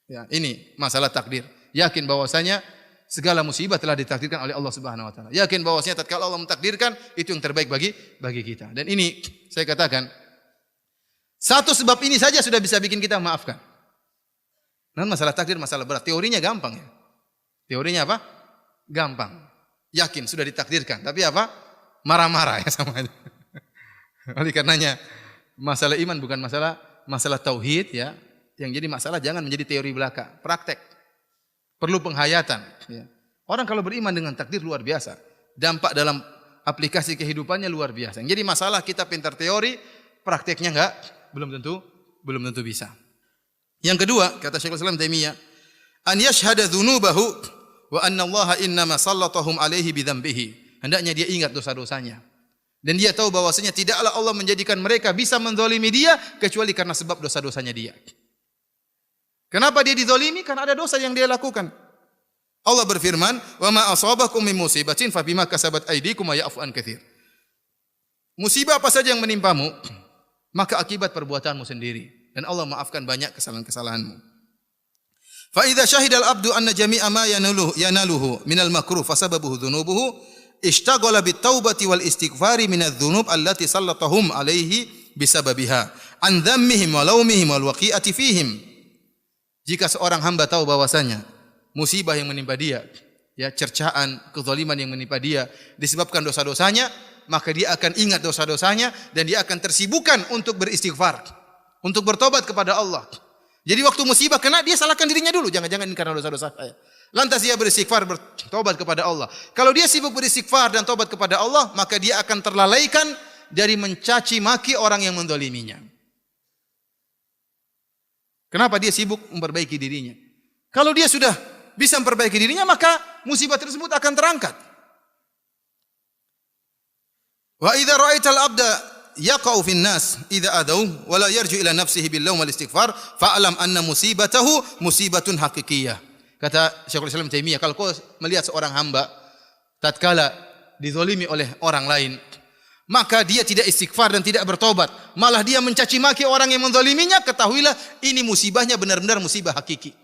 Ya, ini masalah takdir. Yakin bahwasanya segala musibah telah ditakdirkan oleh Allah Subhanahu wa taala. Yakin bahwasanya tatkala Allah mentakdirkan itu yang terbaik bagi kita. Dan ini saya katakan satu sebab ini saja sudah bisa bikin kita memaafkan. Dan masalah takdir masalah berat. Teorinya gampang ya. Teorinya apa? Gampang. Yakin sudah ditakdirkan. Tapi apa? Marah-marah ya sama aja. Oleh karenanya masalah iman bukan masalah tauhid ya. Yang jadi masalah jangan menjadi teori belaka, praktek. Perlu penghayatan. Ya. Orang kalau beriman dengan takdir luar biasa. Dampak dalam aplikasi kehidupannya luar biasa. Jadi masalah kita pintar teori, prakteknya belum tentu bisa. Yang kedua, kata Syekhul Islam Taimiyah, an yashhada dzunubahu wa anna Allah innama sallatahum alaihi bidzambihi. Hendaknya dia ingat dosa-dosanya. Dan dia tahu bahwasanya tidaklah Allah menjadikan mereka bisa menzalimi dia kecuali karena sebab dosa-dosanya dia. Kenapa dia dizalimi? Karena ada dosa yang dia lakukan. Allah berfirman, "Wa ma asabakum min musibatin fa bima kasabat aydikum wa ya'fu an katsir." Musibah apa saja yang menimpamu, maka akibat perbuatanmu sendiri dan Allah maafkan banyak kesalahan-kesalahanmu. Fa idza syahida al-'abdu anna jami'a ma yanaluhu minal makruh fa sababuhu dhunubuhu ishtaghala bit taubati wal istighfari minadz dzunub allati sallatahum alaihi bisababiha an dhammihim wa laumihim wal waqi'ati fihim. Jika seorang hamba tahu bahwasanya musibah yang menimpa dia, ya cercaan, kezaliman yang menimpa dia disebabkan dosa-dosanya, maka dia akan ingat dosa-dosanya dan dia akan tersibukkan untuk beristighfar, untuk bertobat kepada Allah. Jadi waktu musibah kena dia salahkan dirinya dulu, jangan-jangan ini karena dosa-dosa saya. Lantas dia beristighfar, bertobat kepada Allah. Kalau dia sibuk beristighfar dan tobat kepada Allah, maka dia akan terlalaikan dari mencaci maki orang yang menzaliminya. Kenapa dia sibuk memperbaiki dirinya? Kalau dia sudah bisa memperbaiki dirinya, maka musibah tersebut akan terangkat. Wa idza ra'aital 'abda yaqa'u fin nas idza adaw wa la yarju ila nafsihi bil laum wal istighfar fa'lam anna musibatahu musibatun haqiqiyah. Kata Syekhul Islam Taimiyah, kalau kau melihat seorang hamba tatkala dizalimi oleh orang lain, maka dia tidak istighfar dan tidak bertobat, malah dia mencaci maki orang yang menzaliminya, ketahuilah ini musibahnya benar-benar musibah hakiki.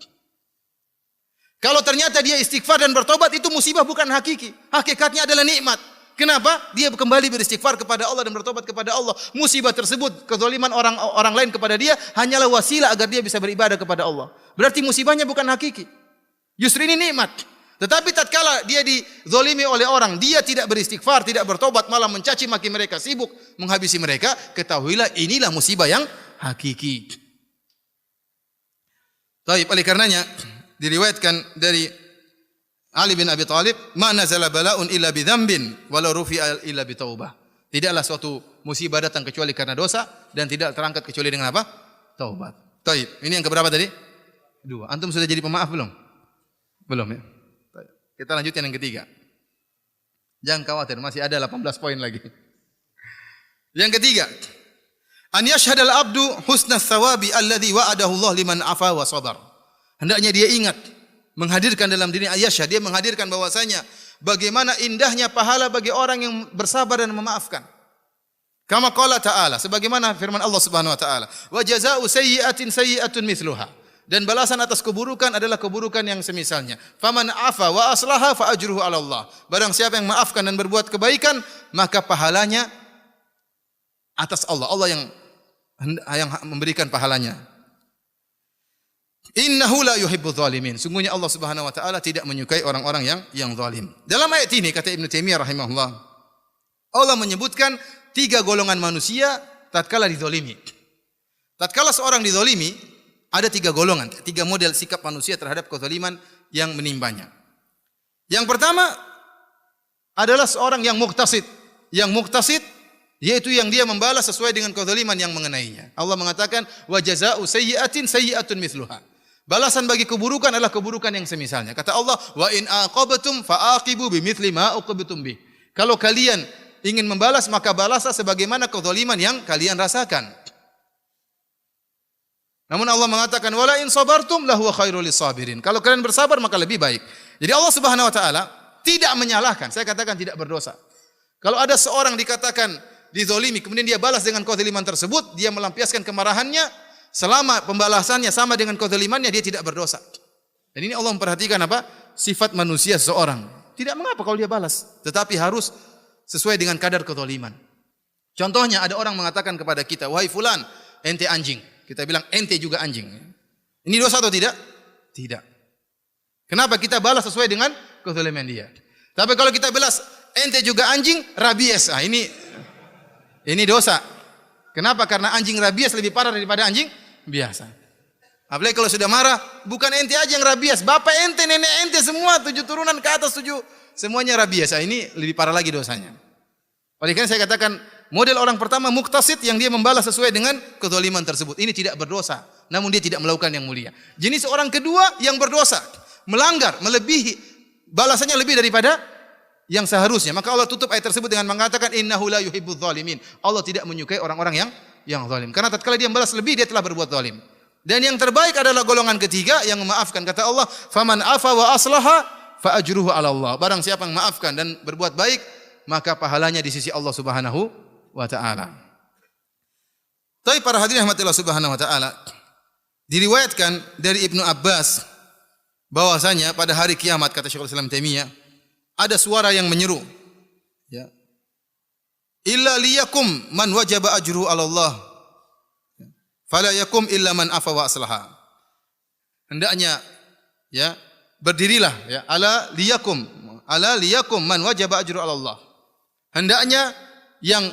Kalau ternyata dia istighfar dan bertobat, itu musibah bukan hakiki. Hakikatnya adalah nikmat. Kenapa? Dia kembali beristighfar kepada Allah dan bertobat kepada Allah. Musibah tersebut, kezaliman orang lain kepada dia hanyalah wasilah agar dia bisa beribadah kepada Allah. Berarti musibahnya bukan hakiki. Justru ini nikmat. Tetapi tatkala dia dizalimi oleh orang, dia tidak beristighfar, tidak bertobat, malah mencaci maki mereka, sibuk menghabisi mereka, ketahuilah inilah musibah yang hakiki. Baik, oleh karenanya diriwayatkan dari Ali bin Abi Thalib, "Ma nazala bala'un illa bi dzambin walau rufi'a illa bi taubah." Tidaklah suatu musibah datang kecuali karena dosa dan tidak terangkat kecuali dengan apa? Taubat. Baik, ini yang keberapa tadi? 2. Antum sudah jadi pemaaf belum? Belum ya. Baik. Kita lanjutkan yang ketiga. Jangan khawatir, masih ada 18 poin lagi. Yang ketiga, an yashhadal abdu husnas thawabi alladhi wa'adahu Allah liman afa wa sabar. Hendaknya dia ingat, menghadirkan dalam diri Aisyah, dia menghadirkan bahwasanya bagaimana indahnya pahala bagi orang yang bersabar dan memaafkan. Kama qala ta'ala, sebagaimana firman Allah Subhanahu wa taala, wa jazaa'u sayyi'atin sayyi'atun mithluha. Dan balasan atas keburukan adalah keburukan yang semisalnya. Faman afa wa aslaha fa ajruhu 'ala Allah. Barang siapa yang maafkan dan berbuat kebaikan, maka pahalanya atas Allah. Allah yang memberikan pahalanya. Innahu la yuhibbudz zalimin. Sungguhnya Allah Subhanahu wa taala tidak menyukai orang-orang yang zalim. Dalam ayat ini kata Ibnu Taimiyah rahimahullah, Allah menyebutkan 3 golongan manusia tatkala dizalimi. Tatkala seorang dizalimi, ada 3 golongan, 3 model sikap manusia terhadap kezaliman yang menimpanya. Yang pertama adalah seorang yang muqtasid. Yang muqtasid yaitu yang dia membalas sesuai dengan kezaliman yang mengenainya. Allah mengatakan wa jazaa'u sayyi'atin sayyi'atun mithluha. Balasan bagi keburukan adalah keburukan yang semisalnya. Kata Allah, wa in aqabtum fa'aqibu bimithli ma uqibtum bih. Kalau kalian ingin membalas maka balaslah sebagaimana kezaliman yang kalian rasakan. Namun Allah mengatakan wala in sabartum lahu khairul lisabirin. Kalau kalian bersabar maka lebih baik. Jadi Allah Subhanahu wa taala tidak menyalahkan. Saya katakan tidak berdosa. Kalau ada seorang dikatakan dizalimi kemudian dia balas dengan kezaliman tersebut, dia melampiaskan kemarahannya, selama pembalasannya sama dengan kezalimannya dia tidak berdosa. Dan ini Allah memperhatikan apa? Sifat manusia seseorang. Tidak mengapa kalau dia balas, tetapi harus sesuai dengan kadar kezaliman. Contohnya ada orang mengatakan kepada kita, "Wahai fulan, ente anjing." Kita bilang ente juga anjing. Ini dosa atau tidak? Tidak. Kenapa? Kita balas sesuai dengan kezaliman dia. Tapi kalau kita balas ente juga anjing, rabies. Ini dosa. Kenapa? Karena anjing rabies lebih parah daripada anjing biasa. Apalagi kalau sudah marah, bukan ente aja yang rabies, bapak ente, nenek ente, semua 7 turunan ke atas 7, semuanya rabies. Ini lebih parah lagi dosanya. Oleh karena saya katakan, model orang pertama muqtasid yang dia membalas sesuai dengan kezaliman tersebut. Ini tidak berdosa, namun dia tidak melakukan yang mulia. Jenis orang kedua yang berdosa, melanggar, melebihi, balasannya lebih daripada yang seharusnya. Maka Allah tutup ayat tersebut dengan mengatakan innahu la yuhibbudz zalimin. Allah tidak menyukai orang-orang yang zalim. Karena tatkala dia membalas lebih dia telah berbuat zalim. Dan yang terbaik adalah golongan ketiga yang memaafkan. Kata Allah, "Faman afa wa aslaha fa ajruhu 'ala Allah." Barang siapa yang memaafkan dan berbuat baik, maka pahalanya di sisi Allah Subhanahu wa taala. Tapi para hadirin rahmatillah Subhanahu wa taala, diriwayatkan dari Ibnu Abbas bahwasanya pada hari kiamat kata Syekhul Islam Taimiyah ada suara yang menyeru, ya. Illa liyakum man wajaba ajru 'ala Allah. Fala yakum illa man afa wa aslaha. Hendaknya ya, berdirilah ya, ala liyakum man wajaba ajru 'ala Allah. Hendaknya yang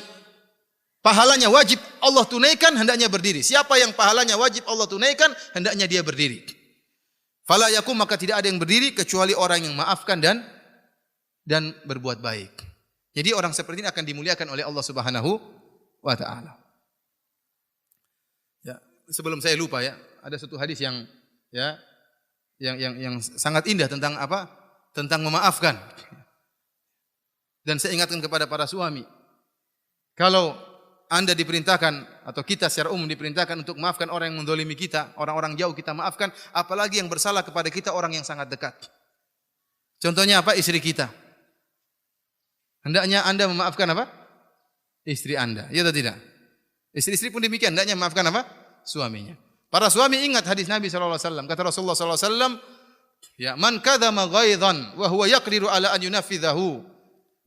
pahalanya wajib Allah tunaikan hendaknya berdiri. Siapa yang pahalanya wajib Allah tunaikan hendaknya dia berdiri. Fala yakum, maka tidak ada yang berdiri kecuali orang yang maafkan dan berbuat baik. Jadi orang seperti ini akan dimuliakan oleh Allah Subhanahu wa taala. Ya, sebelum saya lupa ya, ada satu hadis yang sangat indah tentang apa? Tentang memaafkan. Dan saya ingatkan kepada para suami, kalau Anda diperintahkan atau kita secara umum diperintahkan untuk maafkan orang yang menzalimi kita, orang-orang jauh kita maafkan, apalagi yang bersalah kepada kita orang yang sangat dekat. Contohnya apa? Istri kita. Hendaknya Anda memaafkan apa? Istri Anda. Ya atau tidak? Istri-istri pun demikian, hendaknya memaafkan apa? Suaminya. Para suami ingat hadis Nabi sallallahu alaihi wasallam. Kata Rasulullah sallallahu alaihi wasallam, ya, man kadzama ghaidhan wa huwa yaqdiru ala an yunafidhahu,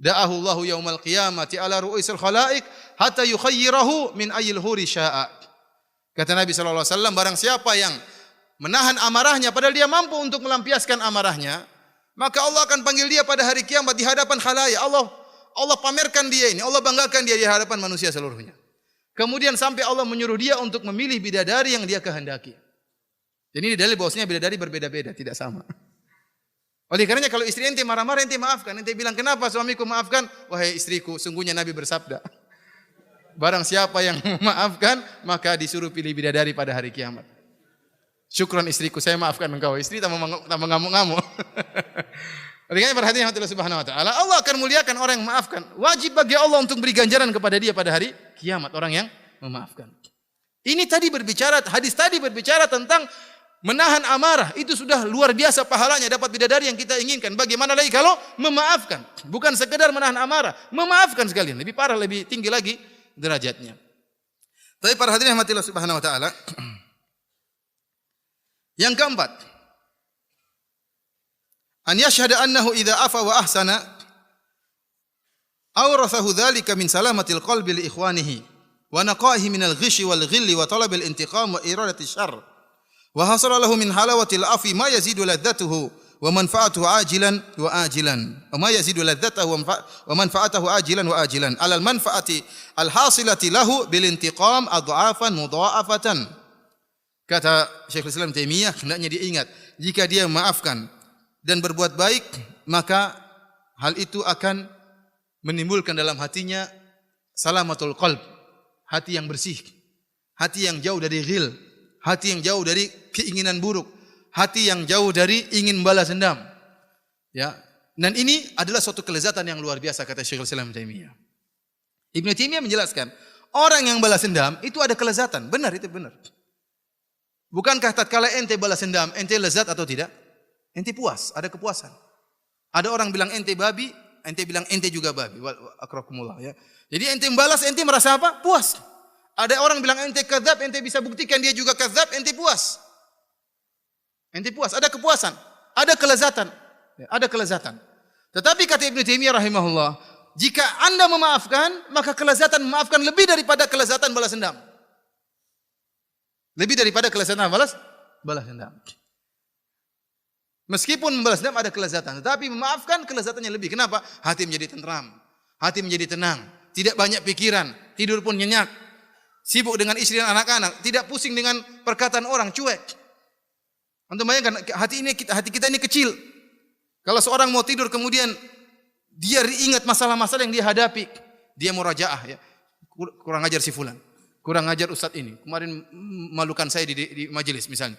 da'ahu Allahu yaumal qiyamati ala ru'usil khalaiq hatta yukhayyirahu min ayyil huri syaa. Kata Nabi sallallahu alaihi wasallam, barang siapa yang menahan amarahnya padahal dia mampu untuk melampiaskan amarahnya, maka Allah akan panggil dia pada hari kiamat di hadapan khalayak. Allah pamerkan dia ini, Allah banggakan dia di hadapan manusia seluruhnya. Kemudian sampai Allah menyuruh dia untuk memilih bidadari yang dia kehendaki. Jadi ini dalil bahwasanya bidadari berbeda-beda, tidak sama. Oleh karenanya kalau istri ente marah-marah, ente maafkan. Ente bilang, kenapa suamiku maafkan? Wahai istriku, sungguhnya Nabi bersabda, barang siapa yang memaafkan, maka disuruh pilih bidadari pada hari kiamat. Syukran istriku, saya maafkan engkau. Istri tambah ngamuk-ngamuk. Oleh karenanya perhatian Allah Subhanahu wa taala, Allah akan muliakan orang yang memaafkan. Wajib bagi Allah untuk beri ganjaran kepada dia pada hari kiamat, orang yang memaafkan. Ini tadi berbicara, hadis tadi berbicara tentang menahan amarah. Itu sudah luar biasa pahalanya, dapat bidadari yang kita inginkan. Bagaimana lagi kalau memaafkan? Bukan sekedar menahan amarah, memaafkan sekalian. Lebih parah, lebih tinggi lagi derajatnya. Tapi para hadirin rahmatillah Subhanahu wa taala, yang keempat, an yashhada annahu idza afa wa ahsana awrathahu dzalika min salamatil qalbi li ikhwanihi wa naqaihi minal ghishi wal ghilli wa talabil intiqam wa iradati syarr wa hasala lahu min halawatil afi ma yazidu ladzatuhu wa manfaatuhu ajilan wa ajilan wa ma yazidu ladzatahu wa manfaatahu ajilan wa ajilan alal manfaati al hasilati lahu bil intiqam adhafan mudha'afatan. Kata Syekhul Islam Taimiyah, hendaknya dia ingat, jika dia memaafkan dan berbuat baik, maka hal itu akan menimbulkan dalam hatinya salamatul qalb, hati yang bersih, hati yang jauh dari ghil, hati yang jauh dari keinginan buruk, hati yang jauh dari ingin membalas dendam. Ya. Dan ini adalah suatu kelezatan yang luar biasa, kata Syekhul Islam Taimiyah. Ibnu Taimiyah menjelaskan, orang yang balas dendam itu ada kelezatan. Benar, itu benar. Bukankah tatkala ente balas dendam, ente lezat atau tidak? Ente puas, ada kepuasan. Ada orang bilang ente babi, ente bilang ente juga babi. Akrakumullah, ya. Jadi ente membalas, ente merasa apa? Puas. Ada orang bilang ente kadzab, ente bisa buktikan dia juga kadzab, ente puas. Ente puas, ada kepuasan, ada kelezatan. Ya, ada kelezatan. Tetapi kata Ibnu Taimiyah rahimahullah, jika Anda memaafkan, maka kelezatan memaafkan lebih daripada kelezatan balas dendam. Lebih daripada kelezatan balas dendam. Meskipun membalas dendam ada kelezatan, tetapi memaafkan kelezatannya lebih. Kenapa? Hati menjadi tenteram, hati menjadi tenang, tidak banyak pikiran, tidur pun nyenyak, sibuk dengan istri dan anak-anak, tidak pusing dengan perkataan orang, cuek. Untuk bayangkan, hati kita ini kecil. Kalau seorang mau tidur kemudian dia ingat masalah-masalah yang dia hadapi, dia murajaah, ya. Kurang ajar si fulan, kurang ajar ustaz ini, kemarin malukan saya di majelis misalnya.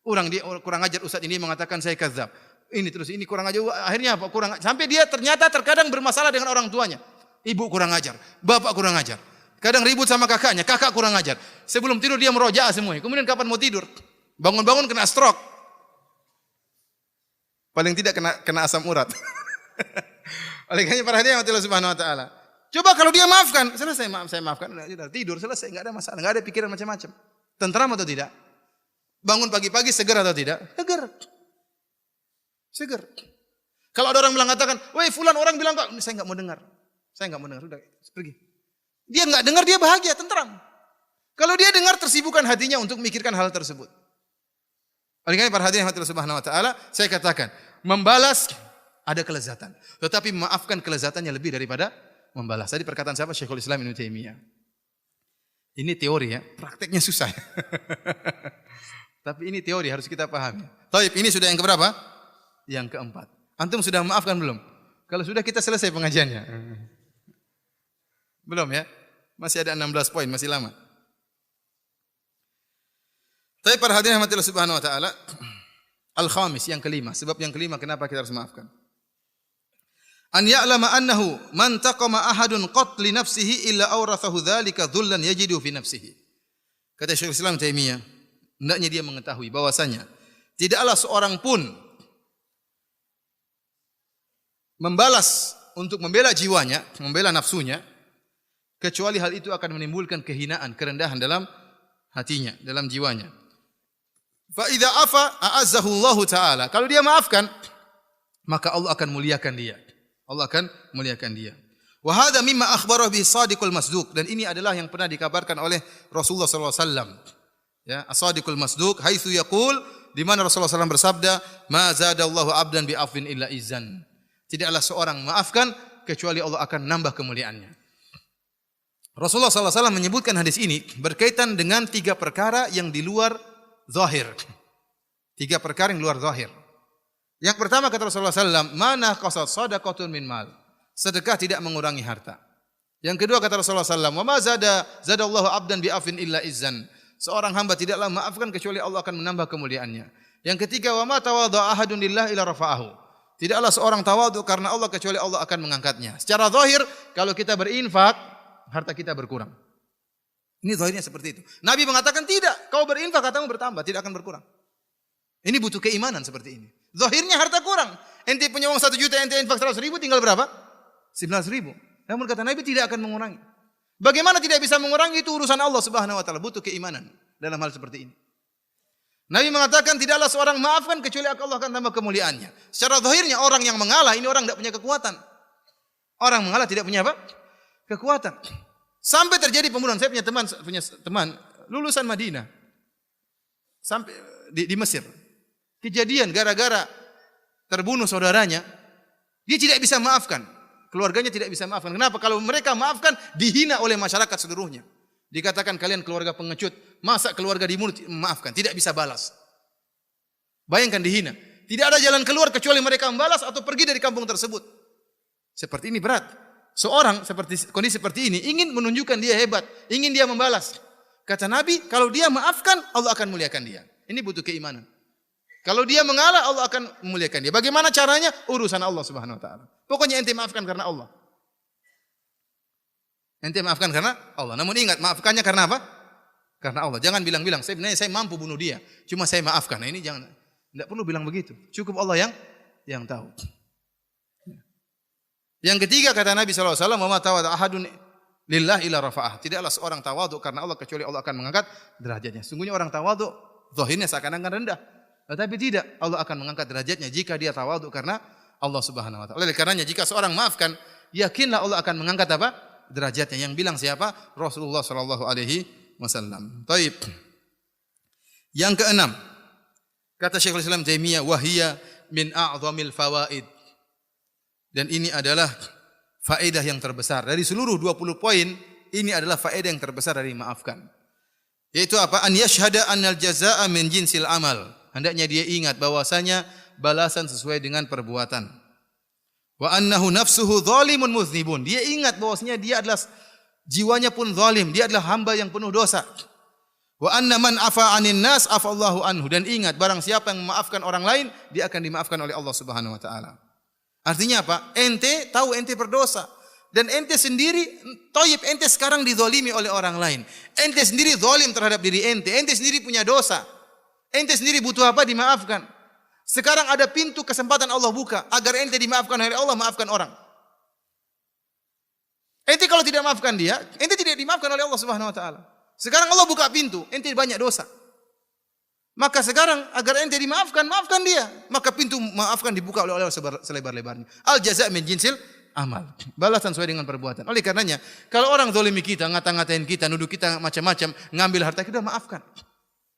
Dia kurang ajar ustaz ini mengatakan saya kadzab. Ini terus ini kurang ajar, akhirnya apa? Sampai dia ternyata terkadang bermasalah dengan orang tuanya. Ibu kurang ajar, bapak kurang ajar. Kadang ribut sama kakaknya, kakak kurang ajar. Sebelum tidur dia merojaah semuanya. Kemudian kapan mau tidur? Bangun-bangun kena stroke. Paling tidak kena asam urat. Oleh karena perhatian Allah Subhanahu wa taala. Coba kalau dia maafkan, selesai, saya maafkan, sudah tidur, selesai, enggak ada masalah, enggak ada pikiran macam-macam. Tenteram atau tidak? Bangun pagi-pagi segar atau tidak? Segar. Kalau ada orang mengatakan, "Woi fulan, orang bilang kok," saya enggak mau dengar. Sudah pergi. Dia enggak dengar, dia bahagia, tenteram. Kalau dia dengar, tersibukkan hatinya untuk memikirkan hal tersebut. Oleh karena perhatian Allah Subhanahu wa taala, saya katakan, membalas ada kelezatan, tetapi memaafkan kelezatannya lebih daripada membalas. Tadi perkataan siapa? Syekhul Islam Ibnu Taimiyah. Ini teori, ya, prakteknya susah. Tapi ini teori, harus kita pahami. Taib, ini sudah yang keberapa? Yang keempat. Antum sudah memaafkan belum? Kalau sudah, kita selesai pengajiannya. Belum, ya? Masih ada 16 poin, masih lama. Tapi perhatian Allah Subhanahu wa taala, al-khamis, yang kelima. Sebab yang kelima kenapa kita harus memaafkan? An ya'lama annahu man taqama ahadun qatli nafsihi illa awrathahu dzalika dhullan yajidu fi nafsihi. Kata Syekhul Islam Taimiyah, hendaknya dia mengetahui bahwasanya tidaklah seorang pun membalas untuk membela jiwanya, membela nafsunya, kecuali hal itu akan menimbulkan kehinaan, kerendahan dalam hatinya, dalam jiwanya. Fa idza afa a'azzahu Allah taala. Kalau dia maafkan, maka Allah akan muliakan dia. Allah akan muliakan dia. Wa hadza mimma akhbara bihi Shadiqul Masduq, dan ini adalah yang pernah dikabarkan oleh Rasulullah sallallahu alaihi wasallam. Ya, As-Shadiqul Masduq haitsu yaqul, di mana Rasulullah sallallahu alaihi wasallam bersabda, "Ma zadallahu 'abdan bi afwin illa izzan." Tidaklah seorang maafkan kecuali Allah akan nambah kemuliaannya. Rasulullah sallallahu alaihi wasallam menyebutkan hadis ini berkaitan dengan 3 perkara yang di luar zahir. 3 perkara yang luar zahir. Yang pertama kata Rasulullah SAW, mana qasad sadaqatun min mal. Sedekah tidak mengurangi harta. Yang kedua kata Rasulullah SAW, wa ma zadallahu abdan bi'afin illa izzan. Seorang hamba tidaklah maafkan kecuali Allah akan menambah kemuliaannya. Yang ketiga, wa ma tawadha'a ahadun lillah illa rafa'ahu. Tidaklah seorang tawadhu karena Allah kecuali Allah akan mengangkatnya. Secara zahir, kalau kita berinfak, harta kita berkurang. Ini zahirnya seperti itu. Nabi mengatakan tidak, kau berinfak hartamu bertambah, tidak akan berkurang. Ini butuh keimanan seperti ini. Zahirnya harta kurang. Ente punya uang 1 juta, ente infak 100 ribu, tinggal berapa? 19 ribu. Namun kata Nabi tidak akan mengurangi. Bagaimana tidak bisa mengurangi, itu urusan Allah Subhanahu wa taala, butuh keimanan dalam hal seperti ini. Nabi mengatakan tidaklah seorang maafkan kecuali Allah akan tambah kemuliaannya. Secara zahirnya orang yang mengalah ini orang tidak punya kekuatan. Orang mengalah tidak punya apa? Kekuatan. Sampai terjadi pembunuhan. Saya punya teman lulusan Madinah. Sampai di Mesir. Kejadian gara-gara terbunuh saudaranya, dia tidak bisa maafkan. Keluarganya tidak bisa maafkan. Kenapa? Kalau mereka maafkan, dihina oleh masyarakat seluruhnya. Dikatakan kalian keluarga pengecut. Masa keluarga dibunuh, maafkan. Tidak bisa balas. Bayangkan dihina. Tidak ada jalan keluar kecuali mereka membalas atau pergi dari kampung tersebut. Seperti ini berat. Seorang kondisi seperti ini ingin menunjukkan dia hebat. Ingin dia membalas. Kata Nabi, kalau dia maafkan, Allah akan muliakan dia. Ini butuh keimanan. Kalau dia mengalah, Allah akan memuliakan dia. Bagaimana caranya? Urusan Allah Subhanahu wa taala. Pokoknya ente maafkan karena Allah. Ente maafkan karena Allah. Namun ingat, maafkannya karena apa? Karena Allah. Jangan bilang-bilang, sebenarnya saya mampu bunuh dia, cuma saya maafkan. Nah, ini jangan. Tidak perlu bilang begitu. Cukup Allah yang tahu. Yang ketiga kata Nabi sallallahu alaihi wasallam, "Wa ma tawadha ahadun lillah illa rafa'ah." Tidaklah seorang tawadhu karena Allah kecuali Allah akan mengangkat derajatnya. Sungguhnya orang tawadhu zahirnya seakan-akan rendah. Tetapi tidak, Allah akan mengangkat derajatnya jika dia tawadhu karena Allah Subhanahu wa taala. Oleh karenanya jika seorang maafkan, yakinlah Allah akan mengangkat apa? Derajatnya. Yang bilang siapa? Rasulullah sallallahu alaihi wasallam. Baik. Yang keenam, kata Syekhul Islam Taimiyah, "Wahiyya min a'dhamil fawaid." Dan ini adalah faedah yang terbesar. Dari seluruh 20 poin, ini adalah faedah yang terbesar dari maafkan. Yaitu apa? An yashhada annal jazaa'a min jinsil amal. Hendaknya dia ingat bahwasanya balasan sesuai dengan perbuatan. Wa annahu nafsuhu zalimun muznibun. Dia ingat bahwasanya dia adalah jiwanya pun zalim, dia adalah hamba yang penuh dosa. Wa anna man afa 'anin nas afallahu anhu. Dan ingat barang siapa yang memaafkan orang lain, dia akan dimaafkan oleh Allah Subhanahu wa taala. Artinya apa? Ente tahu ente berdosa dan ente sendiri toyib, ente sekarang dizalimi oleh orang lain. Ente sendiri zalim terhadap diri ente. Ente sendiri punya dosa. Ente sendiri butuh apa? Dimaafkan. Sekarang ada pintu kesempatan Allah buka agar ente dimaafkan oleh Allah, maafkan orang. Ente kalau tidak maafkan dia, ente tidak dimaafkan oleh Allah Subhanahu wa taala. Sekarang Allah buka pintu, ente banyak dosa. Maka sekarang agar ente dimaafkan, maafkan dia. Maka pintu maafkan dibuka oleh Allah selebar-lebarnya. Al jaza' min jinsil amal. Balasan sesuai dengan perbuatan. Oleh karenanya, kalau orang zalimi kita, ngata-ngatain kita, nuduh kita macam-macam, ngambil harta kita, maafkan.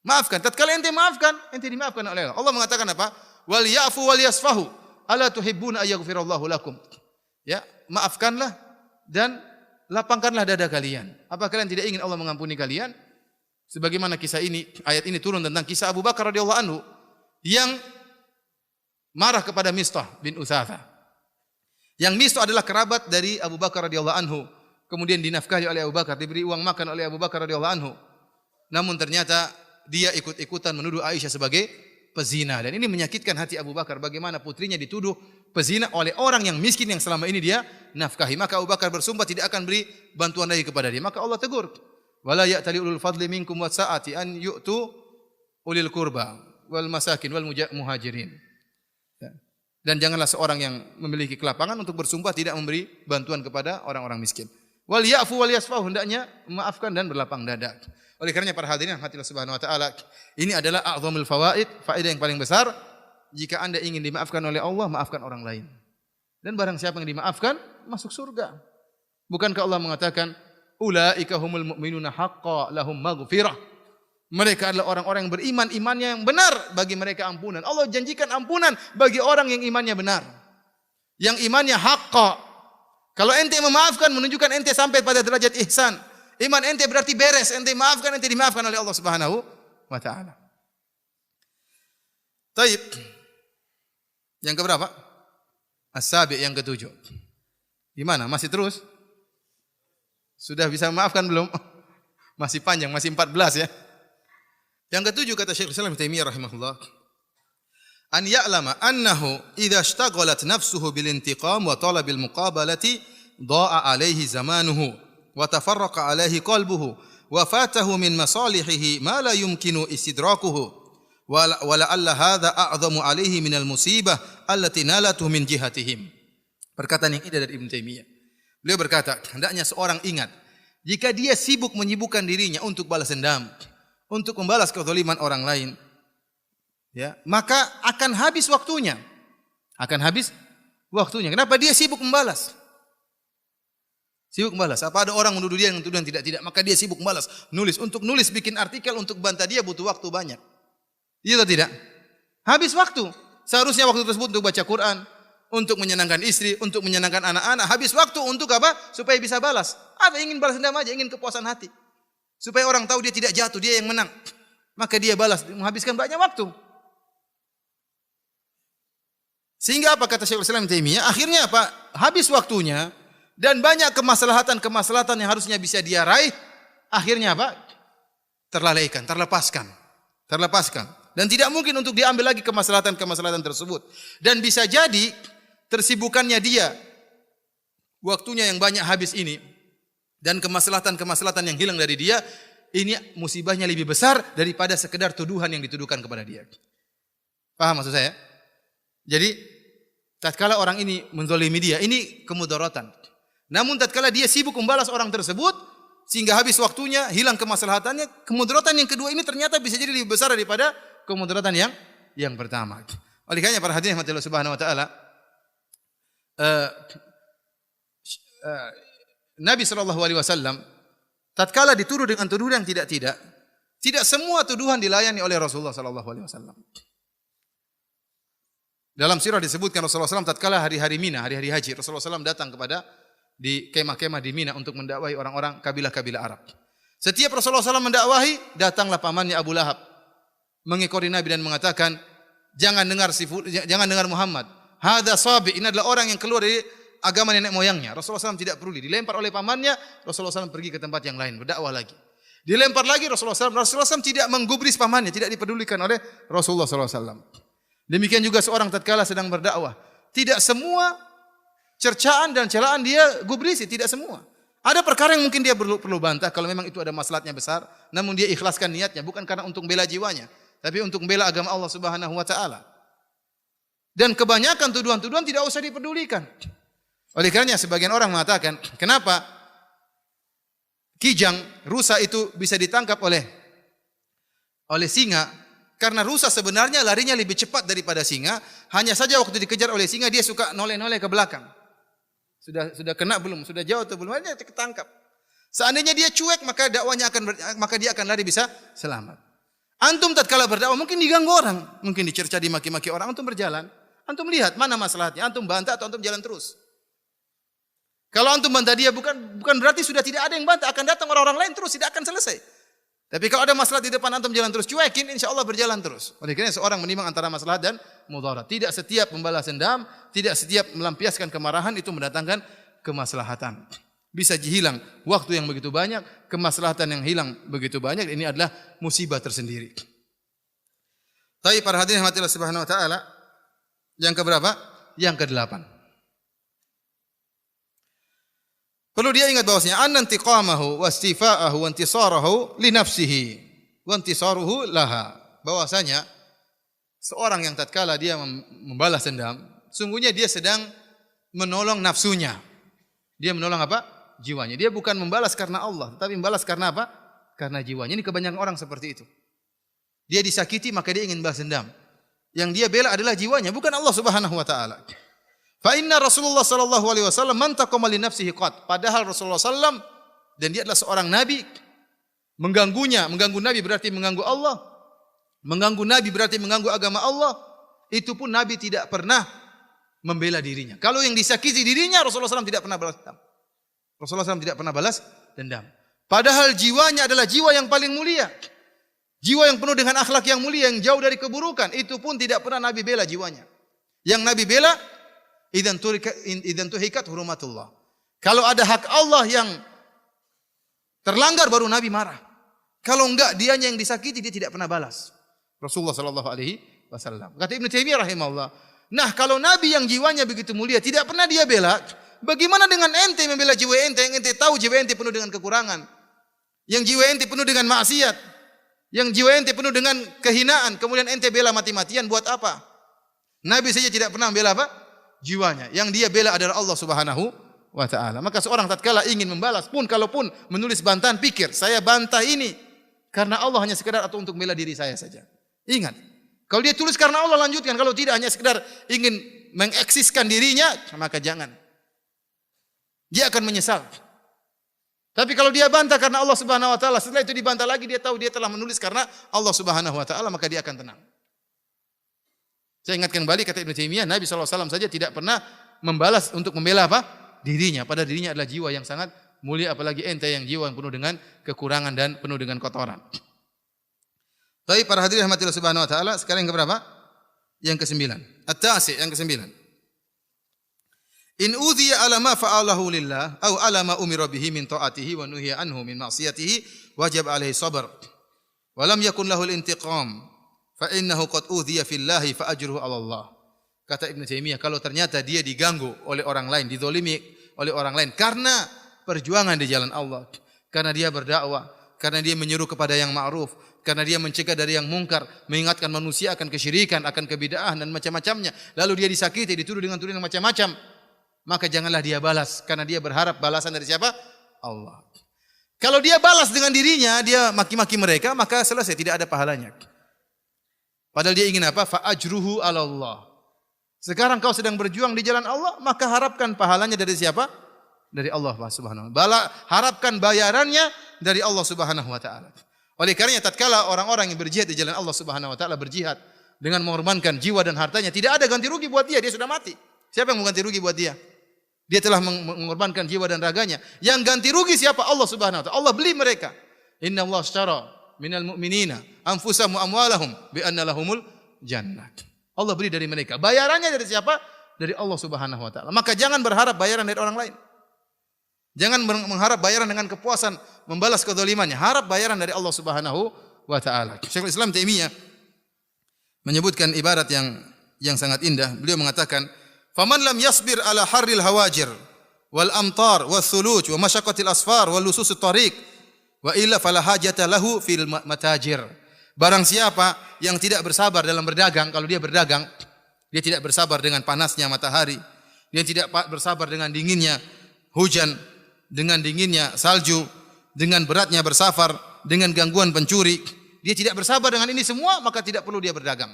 Maafkan. Tatkala ente maafkan, ente dimaafkan oleh Allah. Allah mengatakan apa? Wal ya'fu wal yasfahu. Ala tuhibbuna ayaghfirallahu lakum. Ya, maafkanlah dan lapangkanlah dada kalian. Apa kalian tidak ingin Allah mengampuni kalian? Sebagaimana kisah ini, ayat ini turun tentang kisah Abu Bakar radhiyallahu anhu yang marah kepada Mistah bin Utsatha. Yang Mistah adalah kerabat dari Abu Bakar radhiyallahu anhu. Kemudian dinafkahi oleh Abu Bakar, diberi uang makan oleh Abu Bakar radhiyallahu anhu. Namun ternyata dia ikut-ikutan menuduh Aisyah sebagai pezina, dan ini menyakitkan hati Abu Bakar. Bagaimana putrinya dituduh pezina oleh orang yang miskin yang selama ini dia nafkahi. Maka Abu Bakar bersumpah tidak akan beri bantuan lagi kepada dia. Maka Allah tegur, wala ya'tali ulul fadli minkum wasa'ati an yu'tu ulil qurba wal masakin wal muhajirin. Dan janganlah seorang yang memiliki kelapangan untuk bersumpah tidak memberi bantuan kepada orang-orang miskin. Wal ya'fu wal yasfahu, hendaknya memaafkan dan berlapang dada. Oleh karenanya para hadirin rahmatillah subhanahu wa taala, ini adalah a'dhamul fawaid, faedah yang paling besar. Jika Anda ingin dimaafkan oleh Allah, maafkan orang lain. Dan barang siapa yang dimaafkan, masuk surga. Bukankah Allah mengatakan, ulaika humul mu'minuna haqqan lahum maghfirah. Mereka adalah orang-orang yang beriman, imannya yang benar, bagi mereka ampunan. Allah janjikan ampunan bagi orang yang imannya benar. Yang imannya haqqa. Kalau ente memaafkan, menunjukkan ente sampai pada derajat ihsan. Iman ente berarti beres, ente maafkan, ente dimaafkan oleh Allah Subhanahu wa taala. Taib. Yang keberapa? As-sabi', yang ketujuh. Gimana? Masih terus? Sudah bisa memaafkan belum? Masih panjang, masih 14 ya. Yang ketujuh kata Syekh Islam Ibnu Taimiyah rahimahullah, an ya'lama annahu idza ishtaghalat nafsuhu bil intiqam wa talabil muqabalati dha'a alaihi zamanuhu wa tafarraqa alaihi qalbuhu wa fatahu min masalihihi ma la yumkinu istidrakuhu wa la'alla hadha a'zamu alaihi minal musibah allati nalatuhu min jihatihim. Perkataan yang indah dari Ibnu Taimiyah. Beliau berkata, hendaknya seorang ingat jika dia sibuk menyibukkan dirinya untuk balas dendam, untuk membalas kezaliman orang lain, ya, maka akan habis waktunya. Akan habis waktunya. Kenapa dia sibuk membalas? Sibuk membalas. Apa ada orang menuduh dia dengan tuduhan tidak-tidak, maka dia sibuk membalas, nulis. Untuk nulis, bikin artikel untuk bantah dia butuh waktu banyak. Iya atau tidak? Habis waktu. Seharusnya waktu tersebut untuk baca Quran, untuk menyenangkan istri, untuk menyenangkan anak-anak. Habis waktu untuk apa? Supaya bisa balas. Apa ingin balas dendam aja, ingin kepuasan hati. Supaya orang tahu dia tidak jatuh, dia yang menang. Maka dia balas, menghabiskan banyak waktu. Sehingga apa kata Syekhul Islam Ibnu Taimiyah? Akhirnya apa? Habis waktunya dan banyak kemaslahatan yang harusnya bisa dia raih, akhirnya apa? Terlalaikan, terlepaskan. Dan tidak mungkin untuk diambil lagi kemaslahatan tersebut. Dan bisa jadi tersibukannya dia, waktunya yang banyak habis ini, dan kemaslahatan yang hilang dari dia, ini musibahnya lebih besar daripada sekedar tuduhan yang dituduhkan kepada dia. Paham maksud saya? Jadi, tatkala orang ini menzalimi dia, ini kemudaratan. Namun tatkala dia sibuk membalas orang tersebut, sehingga habis waktunya, hilang kemaslahatannya, kemudaratan yang kedua ini ternyata bisa jadi lebih besar daripada kemudaratan yang pertama. Oleh karena para hadirin Allah Subhanahu wa taala, Nabi sallallahu alaihi wasallam tatkala dituduh dengan tuduhan yang tidak semua tuduhan dilayani oleh Rasulullah sallallahu alaihi wasallam. Dalam sirah disebutkan Rasulullah SAW tatkala hari-hari Mina, hari-hari haji, Rasulullah SAW datang kepada di kemah-kemah di Mina untuk mendakwahi orang-orang kabilah-kabilah Arab. Setiap Rasulullah SAW mendakwahi, datanglah pamannya Abu Lahab mengikori Nabi dan mengatakan, jangan dengar Muhammad. Hadza sabi, ini adalah orang yang keluar dari agama nenek moyangnya. Rasulullah SAW tidak peduli, dilempar oleh pamannya, Rasulullah SAW pergi ke tempat yang lain berdakwah lagi. Dilempar lagi Rasulullah SAW tidak menggubris pamannya, tidak dipedulikan oleh Rasulullah SAW. Demikian juga seorang tatkala sedang berdakwah, tidak semua cercaan dan celaan dia gubrisi, tidak semua. Ada perkara yang mungkin dia perlu bantah kalau memang itu ada maslahatnya besar, namun dia ikhlaskan niatnya bukan karena untuk membela jiwanya, tapi untuk membela agama Allah Subhanahu wa taala. Dan kebanyakan tuduhan-tuduhan tidak usah dipedulikan. Oleh karenanya sebagian orang mengatakan, kenapa kijang, rusa itu bisa ditangkap oleh singa? Karena rusa sebenarnya larinya lebih cepat daripada singa, hanya saja waktu dikejar oleh singa dia suka noleh-noleh ke belakang. Sudah kena belum? Sudah jauh atau belum? Dia ketangkap. Seandainya dia cuek, maka maka dia akan lari bisa selamat. Antum tatkala berdakwah mungkin diganggu orang, mungkin dicerca, dimaki-maki orang, antum berjalan, antum lihat mana masalahnya, antum bantah atau antum jalan terus. Kalau antum bantah dia bukan berarti sudah tidak ada yang bantah, akan datang orang-orang lain terus, tidak akan selesai. Tapi kalau ada masalah di depan antum jalan terus, cuekin, insya Allah berjalan terus. Oleh karena seorang menimbang antara masalah dan mudarat. Tidak setiap membalas dendam, tidak setiap melampiaskan kemarahan itu mendatangkan kemaslahatan. Bisa hilang waktu yang begitu banyak, kemaslahatan yang hilang begitu banyak. Ini adalah musibah tersendiri. Tapi para hadirin rahmatillah subhanahu wa ta'ala, yang keberapa? Yang ke-8. Perlu dia ingat bahwasanya anna intiqamahu wa istifa'ahu wa intisarahu li nafsihi wa intisaruhu laha. Bahwasanya seorang yang tatkala dia membalas dendam, sungguhnya dia sedang menolong nafsunya. Dia menolong apa? Jiwanya. Dia bukan membalas karena Allah, tetapi membalas karena apa? Karena jiwanya. Ini kebanyakan orang seperti itu. Dia disakiti maka dia ingin balas dendam. Yang dia bela adalah jiwanya, bukan Allah Subhanahu wa taala. Fa inna Rasulullah sallallahu alaihi wasallam man taqama li nafsihi qat. Padahal Rasulullah sallam dan dia adalah seorang nabi, mengganggu nabi berarti mengganggu Allah. Mengganggu nabi berarti mengganggu agama Allah. Itu pun nabi tidak pernah membela dirinya. Kalau yang disakiti dirinya Rasulullah sallam tidak pernah balas dendam. Rasulullah sallam tidak pernah balas dendam. Padahal jiwanya adalah jiwa yang paling mulia. Jiwa yang penuh dengan akhlak yang mulia, yang jauh dari keburukan. Itu pun tidak pernah nabi bela jiwanya. Yang Nabi bela idzan tuhikat hurumatullah. Kalau ada hak Allah yang terlanggar baru Nabi marah. Kalau enggak dianya yang disakiti dia tidak pernah balas. Rasulullah sallallahu alaihi wasallam. Kata Ibnu Taimiyah rahimahullah, nah kalau Nabi yang jiwanya begitu mulia tidak pernah dia bela, bagaimana dengan ente membela jiwa ente yang ente tahu jiwa ente penuh dengan kekurangan, yang jiwa ente penuh dengan maksiat, yang jiwa ente penuh dengan kehinaan, kemudian ente bela mati-matian buat apa? Nabi saja tidak pernah membela apa? Jiwanya. Yang dia bela adalah Allah Subhanahu wa taala. Maka seorang tatkala ingin membalas pun kalaupun menulis bantahan, pikir, saya bantah ini karena Allah hanya sekedar atau untuk membela diri saya saja. Ingat, kalau dia tulis karena Allah lanjutkan, kalau tidak hanya sekedar ingin mengeksiskan dirinya, maka jangan. Dia akan menyesal. Tapi kalau dia bantah karena Allah Subhanahu wa taala, setelah itu dibantah lagi, dia tahu dia telah menulis karena Allah Subhanahu wa taala, maka dia akan tenang. Saya ingatkan kembali kata Ibnu Taimiyah, Nabi SAW saja tidak pernah membalas untuk membela apa? Dirinya. Padahal dirinya adalah jiwa yang sangat mulia, apalagi ente yang jiwa yang penuh dengan kekurangan dan penuh dengan kotoran. Tapi para hadirin rahmatillah subhanahu wa ta'ala, sekarang yang keberapa? Yang ke-9. At-Tasi', yang ke-9. In udhiya ala ma fa'alahu lillah aw ala ma umira bihi min ta'atihi wa nuhiya anhu min ma'siyatihi wajib alaihi sabr. Wa lam yakun lahu al-intiqam fa innahu qad udhiya fillahi fa ajruhu 'ala Allah. Kata Ibnu Taimiyah, kalau ternyata dia diganggu oleh orang lain, dizalimi oleh orang lain karena perjuangan di jalan Allah, karena dia berdakwah, karena dia menyeru kepada yang ma'ruf, karena dia mencegah dari yang mungkar, mengingatkan manusia akan kesyirikan, akan kebid'ahan dan macam-macamnya, lalu dia disakiti, dituduh dengan tuduhan macam-macam, maka janganlah dia balas, karena dia berharap balasan dari siapa? Allah. Kalau dia balas dengan dirinya, dia maki-maki mereka, maka selesai, tidak ada pahalanya. Padahal dia ingin apa? Fa ajruhu 'ala Allah. Sekarang kau sedang berjuang di jalan Allah, maka harapkan pahalanya dari siapa? Dari Allah Subhanahu wa taala. Harapkan bayarannya dari Allah Subhanahu wa taala. Oleh karenanya tatkala orang-orang yang berjihad di jalan Allah Subhanahu wa taala berjihad dengan mengorbankan jiwa dan hartanya, tidak ada ganti rugi buat dia, dia sudah mati. Siapa yang mau ganti rugi buat dia? Dia telah mengorbankan jiwa dan raganya. Yang ganti rugi siapa? Allah Subhanahu wa taala. Allah beli mereka. Inna Allah ashtara minal mu'minina anfusahum wa amwalahum bi anna lahumul jannah. Allah beli dari mereka. Bayarannya dari siapa? Dari Allah Subhanahu wa taala. Maka jangan berharap bayaran dari orang lain. Jangan mengharap bayaran dengan kepuasan membalas kezalimannya. Harap bayaran dari Allah Subhanahu wa taala. Syekhul Islam Taimiyah menyebutkan ibarat yang sangat indah. Beliau mengatakan, "Faman lam yasbir ala harril hawajir wal amtar was thuluj wa masyaqqatil asfar wal lususit tariq wa illa fala hajata lahu fil matajir." Barang siapa yang tidak bersabar dalam berdagang, kalau dia berdagang, dia tidak bersabar dengan panasnya matahari, dia tidak bersabar dengan dinginnya hujan, dengan dinginnya salju, dengan beratnya bersafar, dengan gangguan pencuri, dia tidak bersabar dengan ini semua, maka tidak perlu dia berdagang.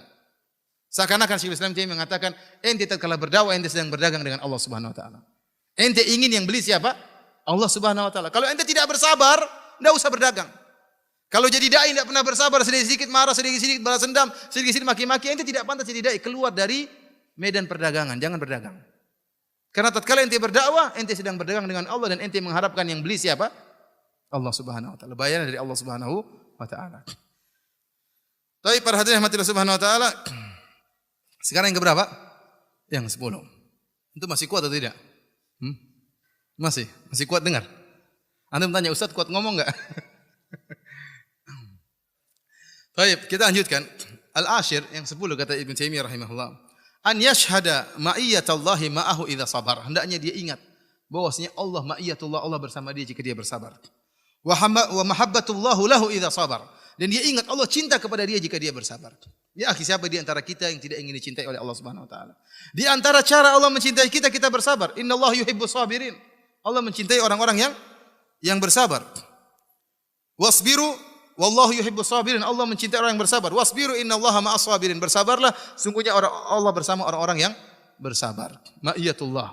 Seakan-akan Syekhul Islam Taimiyah mengatakan, ente tatkala berdakwah ente sedang berdagang dengan Allah Subhanahu wa taala. Ente ingin yang beli siapa? Allah Subhanahu wa taala. Kalau ente tidak bersabar, enggak usah berdagang. Kalau jadi dai tidak pernah bersabar, sedikit-sedikit marah, sedikit-sedikit balas dendam, sedikit-sedikit maki-maki, ente tidak pantas jadi dai. Keluar dari medan perdagangan, jangan berdagang. Karena tatkala ente berdakwah, ente sedang berdagang dengan Allah dan ente mengharapkan yang beli siapa? Allah Subhanahu wa taala. Bayaran dari Allah Subhanahu wa taala. Tapi para hadirin rahmatillah subhanahu wa taala, sekarang yang keberapa? Yang 10. Itu masih kuat atau tidak? Masih kuat dengar? Anda bertanya, Ustaz kuat ngomong enggak? Baik, kita lanjutkan. Al-ashir yang 10 kata Ibnu Taimiyah rahimahullah. An yashhada ma'iyatallahi ma'ahu idza sabar. Hendaknya dia ingat bahwasanya Allah ma'iyatullah, Allah bersama dia jika dia bersabar. Wa mahabbatullahu lahu idza sabar. Dan dia ingat Allah cinta kepada dia jika dia bersabar. Ya akhi, siapa di antara kita yang tidak ingin dicintai oleh Allah Subhanahu wa taala? Di antara cara Allah mencintai kita, kita bersabar. Innallaha yuhibbus sabirin. Allah mencintai orang-orang yang bersabar. Wasbiru wallahu yuhibbus sabirin. Allah mencintai orang yang bersabar. Wasbiru innallaha ma'as sabirin. Bersabarlah, sungguhnya Allah bersama orang-orang yang bersabar. Ma'iyatullah.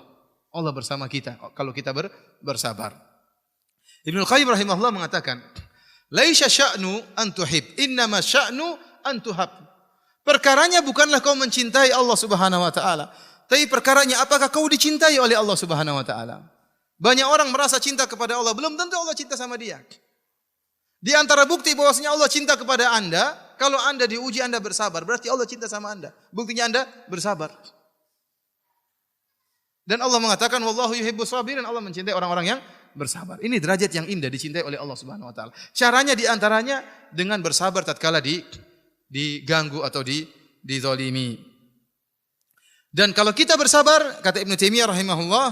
Allah bersama kita kalau kita bersabar. Ibnu Qayyim rahimahullah mengatakan, laisa sya'nu an tuhib, innama sya'nu an tuhab. Perkaranya bukanlah kau mencintai Allah Subhanahu wa taala, tapi perkaranya apakah kau dicintai oleh Allah Subhanahu wa taala. Banyak orang merasa cinta kepada Allah, belum tentu Allah cinta sama dia. Di antara bukti bahwasanya Allah cinta kepada Anda, kalau Anda diuji Anda bersabar, berarti Allah cinta sama Anda. Buktinya Anda bersabar. Dan Allah mengatakan wallahu yuhibbus sabirin, Allah mencintai orang-orang yang bersabar. Ini derajat yang indah dicintai oleh Allah Subhanahu wa taala. Caranya di antaranya dengan bersabar tatkala diganggu atau dizalimi. Dan kalau kita bersabar, kata Ibnu Taimiyah rahimahullah,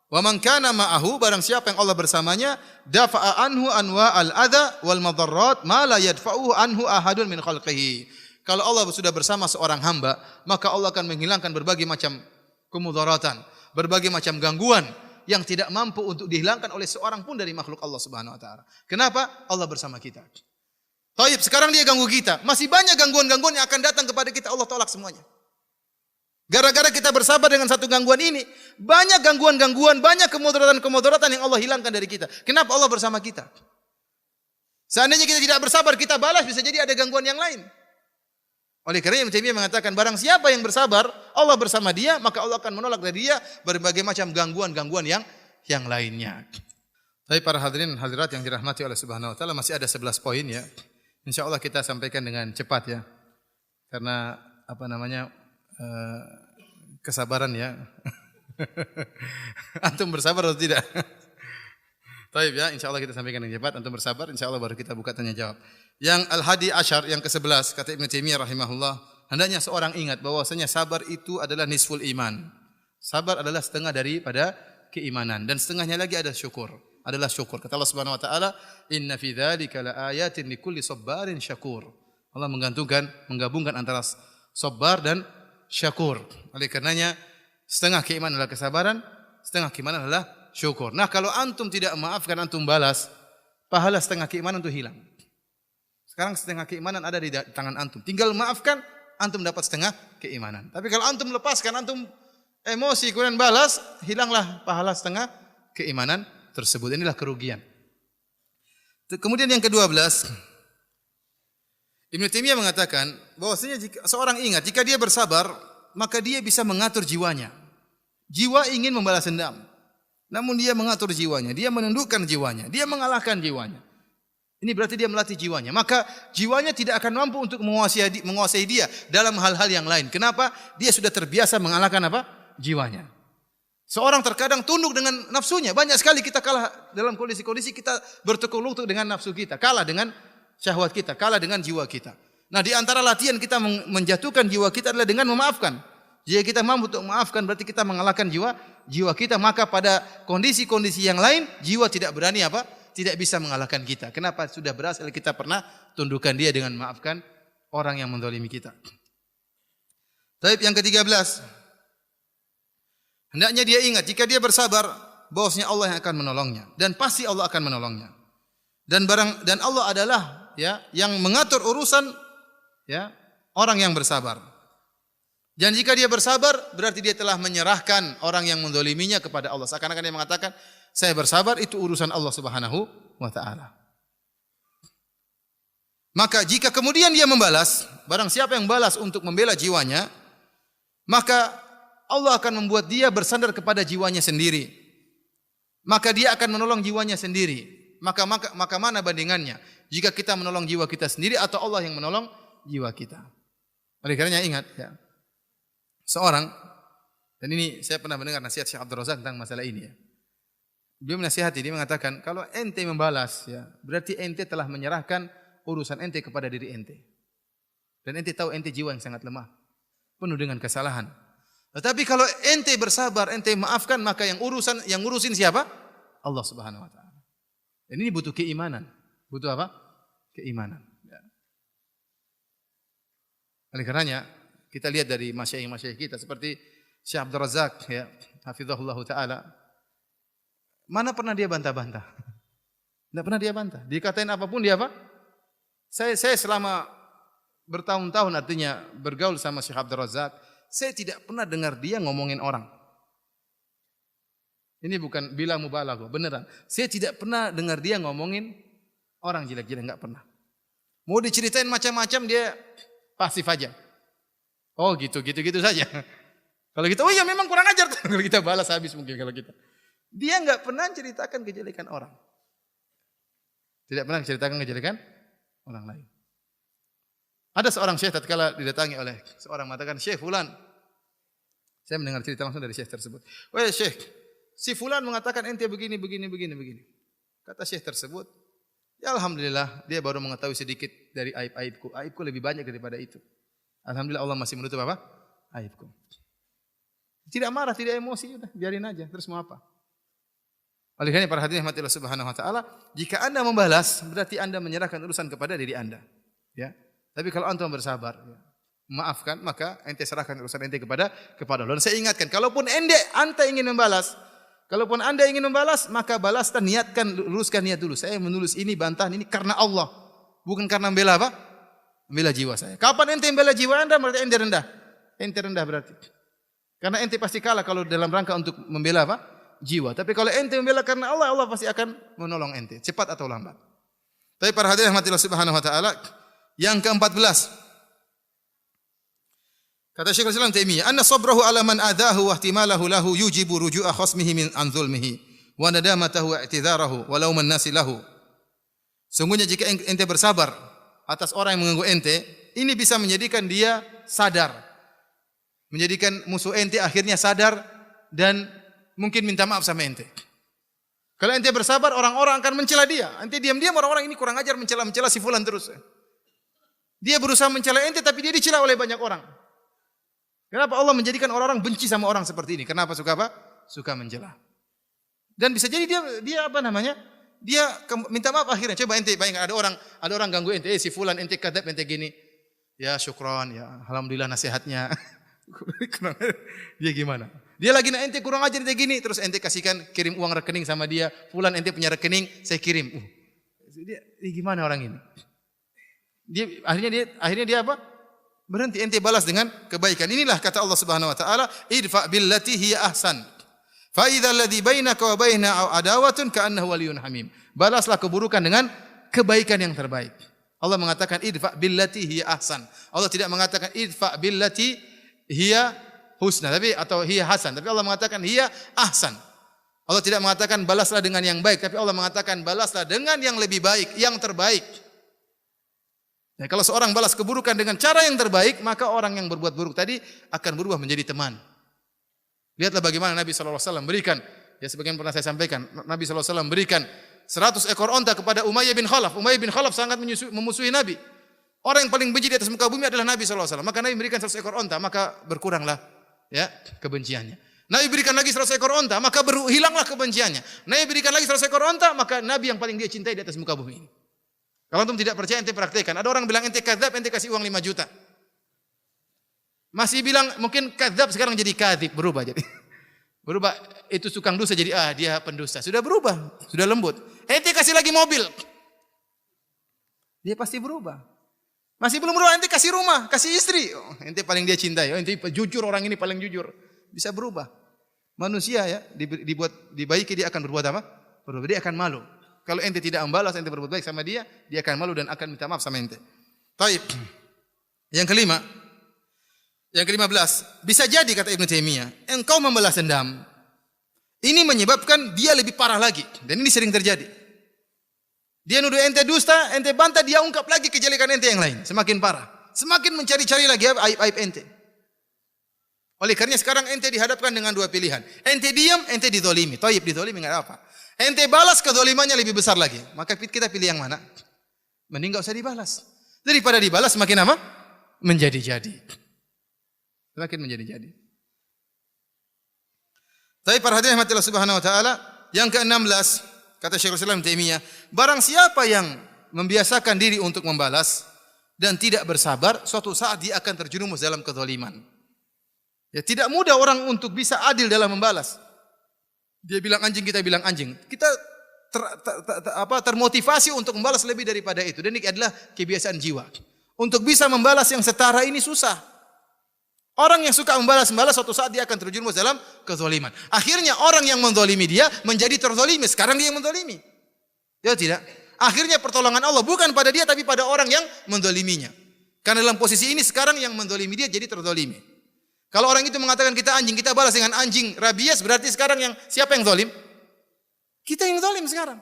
wa man kana ma'ahu, barang siapa yang Allah bersamanya, dafa'a anhu anwa al-adha wal madarrat ma la yadfa'uhu anhu ahadun min khalqihi. Kalau Allah sudah bersama seorang hamba, maka Allah akan menghilangkan berbagai macam kemudaratan, berbagai macam gangguan yang tidak mampu untuk dihilangkan oleh seorang pun dari makhluk Allah Subhanahu wa taala. Kenapa? Allah bersama kita. Taib, sekarang dia ganggu kita. Masih banyak gangguan-gangguan yang akan datang kepada kita, Allah tolak semuanya. Gara-gara kita bersabar dengan satu gangguan ini, banyak gangguan-gangguan, banyak kemudaratan-kemudaratan yang Allah hilangkan dari kita. Kenapa? Allah bersama kita. Seandainya kita tidak bersabar, kita balas, bisa jadi ada gangguan yang lain. Oleh karena Ibnu Taimiyah mengatakan, barang siapa yang bersabar, Allah bersama dia, maka Allah akan menolak dari dia berbagai macam gangguan-gangguan yang lainnya. Tapi para hadirin hadirat yang dirahmati oleh Subhanahu wa taala, masih ada 11 poin ya. Insyaallah kita sampaikan dengan cepat ya. Karena kesabaran ya. Antum bersabar atau tidak? Taib ya, insyaallah kita sampaikan dengan cepat. Antum bersabar, insyaallah baru kita buka tanya jawab. Yang al-hadi asyar, yang ke-11, kata Ibnu Taimiyah rahimahullah, hendaknya seorang ingat bahwasanya sabar itu adalah nisful iman. Sabar adalah setengah daripada keimanan, dan setengahnya lagi ada syukur. Adalah syukur. Kata Allah Subhanahu wa taala, "Inna fi dzalika laayatin likulli sabarin syakur." Allah menggabungkan antara sabar dan syakur. Oleh karenanya setengah keimanan adalah kesabaran, setengah keimanan adalah syukur. Nah, kalau antum tidak memaafkan, antum balas, pahala setengah keimanan itu hilang. Sekarang setengah keimanan ada di tangan antum. Tinggal maafkan, antum dapat setengah keimanan. Tapi kalau antum lepaskan, antum emosi kemudian balas, hilanglah pahala setengah keimanan tersebut. Inilah kerugian. Kemudian yang ke-12, Ibnu Taimiyah mengatakan bahwasanya jika seorang ingat, jika dia bersabar, maka dia bisa mengatur jiwanya. Jiwa ingin membalas dendam, namun dia mengatur jiwanya, dia menundukkan jiwanya, dia mengalahkan jiwanya. Ini berarti dia melatih jiwanya. Maka jiwanya tidak akan mampu untuk menguasai dia dalam hal-hal yang lain. Kenapa? Dia sudah terbiasa mengalahkan apa? Jiwanya. Seorang terkadang tunduk dengan nafsunya. Banyak sekali kita kalah dalam kondisi-kondisi kita bertekuk lutut dengan nafsu kita, kalah dengan syahwat kita, kalah dengan jiwa kita. Nah, di antara latihan kita menjatuhkan jiwa kita adalah dengan memaafkan. Jika kita mampu untuk memaafkan, berarti kita mengalahkan jiwa kita. Maka pada kondisi-kondisi yang lain, jiwa tidak berani apa? Tidak bisa mengalahkan kita. Kenapa? Sudah berhasil kita pernah tundukkan dia dengan memaafkan orang yang menzalimi kita. Taib yang ke-13. Hendaknya dia ingat, jika dia bersabar, bahwasanya Allah yang akan menolongnya, dan pasti Allah akan menolongnya. Dan Allah adalah ya yang mengatur urusan ya orang yang bersabar. Dan jika dia bersabar, berarti dia telah menyerahkan orang yang menzaliminya kepada Allah. Seakan-akan dia mengatakan, saya bersabar, itu urusan Allah Subhanahu wa taala. Maka jika kemudian dia membalas, barang siapa yang balas untuk membela jiwanya, maka Allah akan membuat dia bersandar kepada jiwanya sendiri. Maka dia akan menolong jiwanya sendiri. Maka mana bandingannya? Jika kita menolong jiwa kita sendiri atau Allah yang menolong jiwa kita. Oleh karenanya ingat ya. Seorang, dan ini saya pernah mendengar nasihat Syekh Abdul Razak tentang masalah ini ya. Dia menasihati, dia mengatakan, kalau ente membalas ya, berarti ente telah menyerahkan urusan ente kepada diri ente. Dan ente tahu ente jiwa yang sangat lemah, penuh dengan kesalahan. Tetapi kalau ente bersabar, ente maafkan, maka yang ngurusin siapa? Allah Subhanahu wa taala. Dan ini butuh keimanan. Butuh apa? Keimanan. Ya. Oleh karenanya kita lihat dari masyayikh kita seperti Syekh Abdul Razak ya, hafizahullah taala. Mana pernah dia bantah-bantah? Tidak pernah dia bantah. Dikatain apapun dia apa? Saya selama bertahun-tahun artinya bergaul sama Syekh Abdul Razak, saya tidak pernah dengar dia ngomongin orang. Ini bukan bila mubalaghah, beneran. Saya tidak pernah dengar dia ngomongin orang jelek-jelek, enggak pernah. Mau diceritain macam-macam dia pasif aja. Oh gitu saja. Kalau kita, oh iya memang kurang ajar. Kalau kita balas habis mungkin kalau kita. Dia enggak pernah ceritakan kejelekan orang. Tidak pernah ceritakan kejelekan orang lain. Ada seorang syekh tatkala didatangi oleh seorang mengatakan, "Syekh fulan, Saya mendengar cerita langsung dari syekh tersebut. Wah syekh, si fulan mengatakan ente begini. Kata syekh tersebut, ya alhamdulillah dia baru mengetahui sedikit dari aib-aibku. Aibku lebih banyak daripada itu. Alhamdulillah Allah masih menutup apa? Aibku. Tidak marah, tidak emosi, udah biarin aja. Terus mau apa? Oleh karena para hadirin rahmatillah subhanahu wa ta'ala, jika Anda membalas, berarti Anda menyerahkan urusan kepada diri Anda. Ya. Tapi kalau antum bersabar, ya, maafkan, maka ente serahkan urusan ente kepada Allah. Dan saya ingatkan, kalaupun anda ingin membalas, maka balaskan, niatkan, luruskan niat dulu. Saya menulis ini, bantahan ini karena Allah, bukan karena membela apa? Membela jiwa saya. Kapan ente membela jiwa Anda, berarti ente rendah. Ente rendah berarti. Karena ente pasti kalah kalau dalam rangka untuk membela apa? Jiwa. Tapi kalau ente membela karena Allah, Allah pasti akan menolong ente, cepat atau lambat. Tapi para hadirin rahmatillah subhanahu wa ta'ala, yang ke-14. Kata Syekhul Islam Taimiyah, "Anna sabrahu 'ala man adahu wa ihtimalahu lahu yujibu ruju'a khasmihi min an zulmihi wa nadamatahu wa i'tidharahu wa lauman nasi lahu." Sungguhnya jika ente bersabar atas orang yang mengganggu ente, ini bisa menjadikan dia sadar. Menjadikan musuh ente akhirnya sadar dan mungkin minta maaf sama ente. Kalau ente bersabar, orang-orang akan mencela dia. Ente diam-diam, orang-orang ini kurang ajar mencela si fulan terus. Dia berusaha mencela ente tapi dia dicela oleh banyak orang. Kenapa Allah menjadikan orang-orang benci sama orang seperti ini? Kenapa suka apa? Suka mencela. Dan bisa jadi dia apa namanya? Dia minta maaf akhirnya. Coba ente bayangkan ada orang ganggu ente, si fulan ente kadzab, ente gini. Ya syukron, ya alhamdulillah nasihatnya. Dia gimana? Dia lagi nak ente kurang ajar ente gini, terus ente kasihkan kirim uang rekening sama dia. Fulan ente punya rekening, saya kirim. Dia gimana orang ini? Akhirnya dia apa? Berhenti, ente balas dengan kebaikan. Inilah kata Allah Subhanahu wa taala, idfa billati hiya ahsan. Fa idzal ladzi bainaka wa bainahu adawatun ka'annahu waliyyun hamim. Balaslah keburukan dengan kebaikan yang terbaik. Allah mengatakan idfa billati hiya ahsan. Allah tidak mengatakan idfa billati hiya husna atau hiya hasan, tapi Allah mengatakan hiya ahsan. Allah tidak mengatakan balaslah dengan yang baik, tapi Allah mengatakan balaslah dengan yang lebih baik, yang terbaik. Nah, kalau seorang balas keburukan dengan cara yang terbaik, maka orang yang berbuat buruk tadi akan berubah menjadi teman. Lihatlah bagaimana Nabi SAW berikan, ya sebagian pernah saya sampaikan, Nabi SAW berikan 100 ekor onta kepada Umayyah bin Khalaf. Umayyah bin Khalaf sangat memusuhi Nabi. Orang yang paling benci di atas muka bumi adalah Nabi SAW. Maka Nabi berikan 100 ekor onta, maka berkuranglah ya kebenciannya. Nabi berikan lagi 100 ekor onta, maka hilanglah kebenciannya. Nabi berikan lagi 100 ekor onta, maka Nabi yang paling dia cintai di atas muka bumi ini. Kalau antum tidak percaya, ente praktekkan. Ada orang bilang ente kadzab, ente kasih uang 5 juta. Masih bilang mungkin kadzab sekarang jadi kadzib, berubah jadi. Berubah, itu tukang dosa jadi dia pendusta. Sudah berubah, sudah lembut. Ente kasih lagi mobil. Dia pasti berubah. Masih belum berubah, ente kasih rumah, kasih istri. Ente paling dia cintai. Ente jujur, orang ini paling jujur. Bisa berubah. Manusia ya, dibaiki dia akan berbuat apa? Berubah, dia akan malu. Kalau ente tidak membalas, ente berbuat baik sama dia akan malu dan akan minta maaf sama ente. Taib. Yang ke-15, bisa jadi kata Ibnu Taimiyah, engkau membalas dendam. Ini menyebabkan dia lebih parah lagi, dan ini sering terjadi. Dia nuduh ente dusta, ente bantah, dia ungkap lagi kejelekan ente yang lain, semakin parah. Semakin mencari-cari lagi aib-aib ente. Oleh karena sekarang ente dihadapkan dengan dua pilihan. Ente diam, ente dizalimi. Taib, dizalimi enggak apa. Ente balas kezalimannya lebih besar lagi. Maka kita pilih yang mana? Mending enggak usah dibalas. Daripada dibalas semakin apa? Menjadi-jadi. Semakin menjadi-jadi. Tapi para hadirin rahmatillah subhanahu wa ta'ala, yang ke-16, kata Syekhul Islam Taimiyah, barang siapa yang membiasakan diri untuk membalas dan tidak bersabar, suatu saat dia akan terjerumus dalam kezaliman. Ya, tidak mudah orang untuk bisa adil dalam membalas. Dia bilang anjing, kita bilang anjing. Kita termotivasi untuk membalas lebih daripada itu. Dan ini adalah kebiasaan jiwa. Untuk bisa membalas yang setara ini susah. Orang yang suka membalas suatu saat dia akan terjerumus dalam kezaliman. Akhirnya orang yang menzalimi dia menjadi terzalimi. Sekarang dia yang menzalimi. Ya tidak? Akhirnya pertolongan Allah bukan pada dia tapi pada orang yang menzaliminya. Karena dalam posisi ini sekarang yang menzalimi dia jadi terzalimi. Kalau orang itu mengatakan kita anjing, kita balas dengan anjing rabies, berarti sekarang siapa yang zalim? Kita yang zalim sekarang.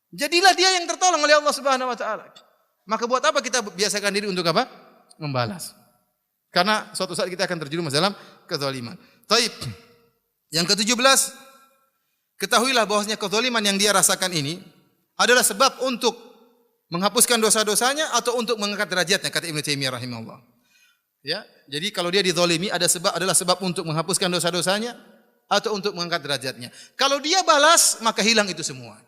Jadilah dia yang tertolong oleh Allah Subhanahu wa taala. Maka buat apa kita biasakan diri untuk apa? Membalas. Karena suatu saat kita akan terjerumus dalam kezaliman. Taib. Yang ke-17, ketahuilah bahwasanya kezaliman yang dia rasakan ini adalah sebab untuk menghapuskan dosa-dosanya atau untuk mengangkat derajatnya, kata Ibnu Taimiyah rahimahullah. Ya, jadi kalau dia dizalimi adalah sebab untuk menghapuskan dosa-dosanya atau untuk mengangkat derajatnya. Kalau dia balas, maka hilang itu semua.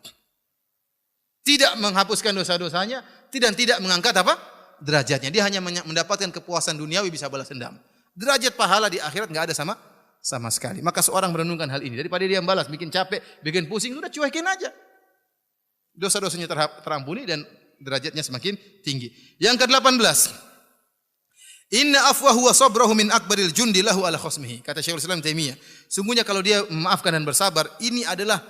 Tidak menghapuskan dosa-dosanya, tidak mengangkat apa? Derajatnya. Dia hanya mendapatkan kepuasan duniawi, bisa balas dendam. Derajat pahala di akhirat enggak ada sama sekali. Maka seorang merenungkan hal ini, daripada dia balas, bikin capek, bikin pusing, sudah cuekin aja. Dosa-dosanya terampuni dan derajatnya semakin tinggi. Yang ke-18, inna afwahu wa sabrahu min akbaril jundi lahu ala khosmihi. Kata Syekhul Islam Taimiyah, sungguhnya kalau dia memaafkan dan bersabar, ini adalah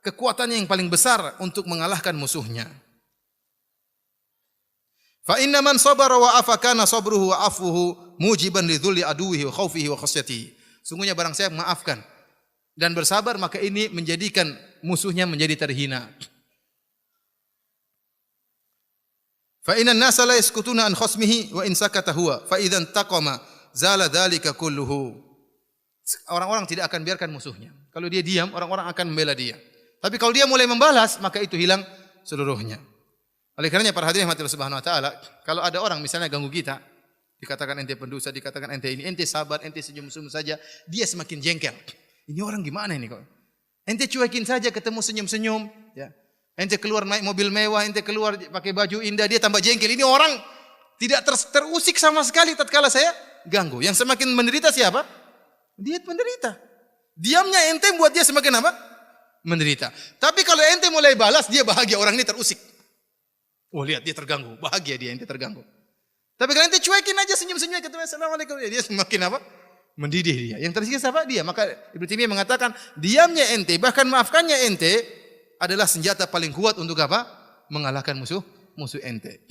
kekuatannya yang paling besar untuk mengalahkan musuhnya. Fa inna man sabara wa afa kana sabruhu wa afuhu mujiban lidzulli aduwihi wa khaufihi wa khasyatihi. Sungguhnya barang siapa memaafkan dan bersabar, maka ini menjadikan musuhnya menjadi terhina. Fa innan nasa la yaskutuna an khasmihi wa in sakata huwa fa idzan taqama zala dzalika kulluhu. Orang-orang tidak akan biarkan musuhnya. Kalau dia diam, orang-orang akan membela dia. Tapi kalau dia mulai membalas, maka itu hilang seluruhnya. Oleh karenanya para hadirin rahmatillah subhanahu wa taala, kalau ada orang misalnya ganggu kita, dikatakan ente pendosa, dikatakan ente ini, ente sabar, ente senyum-senyum saja, dia semakin jengkel. Ini orang gimana ini kok? Ente cuekin saja ketemu senyum-senyum, ya. Ente keluar naik mobil mewah, ente keluar pakai baju indah, dia tambah jengkel. Ini orang tidak terusik sama sekali tatkala saya ganggu. Yang semakin menderita siapa? Dia menderita. Diamnya ente buat dia semakin apa? Menderita. Tapi kalau ente mulai balas, dia bahagia, orang ini terusik. Oh lihat dia terganggu, bahagia dia, ente terganggu. Tapi kalau ente cuekin aja senyum-senyum, ketemu assalamualaikum, dia semakin apa? Mendidih dia. Yang tersiksa siapa? Dia. Maka Ibnu Taimiyah mengatakan, diamnya ente, bahkan maafkannya ente adalah senjata paling kuat untuk apa? Mengalahkan musuh ente.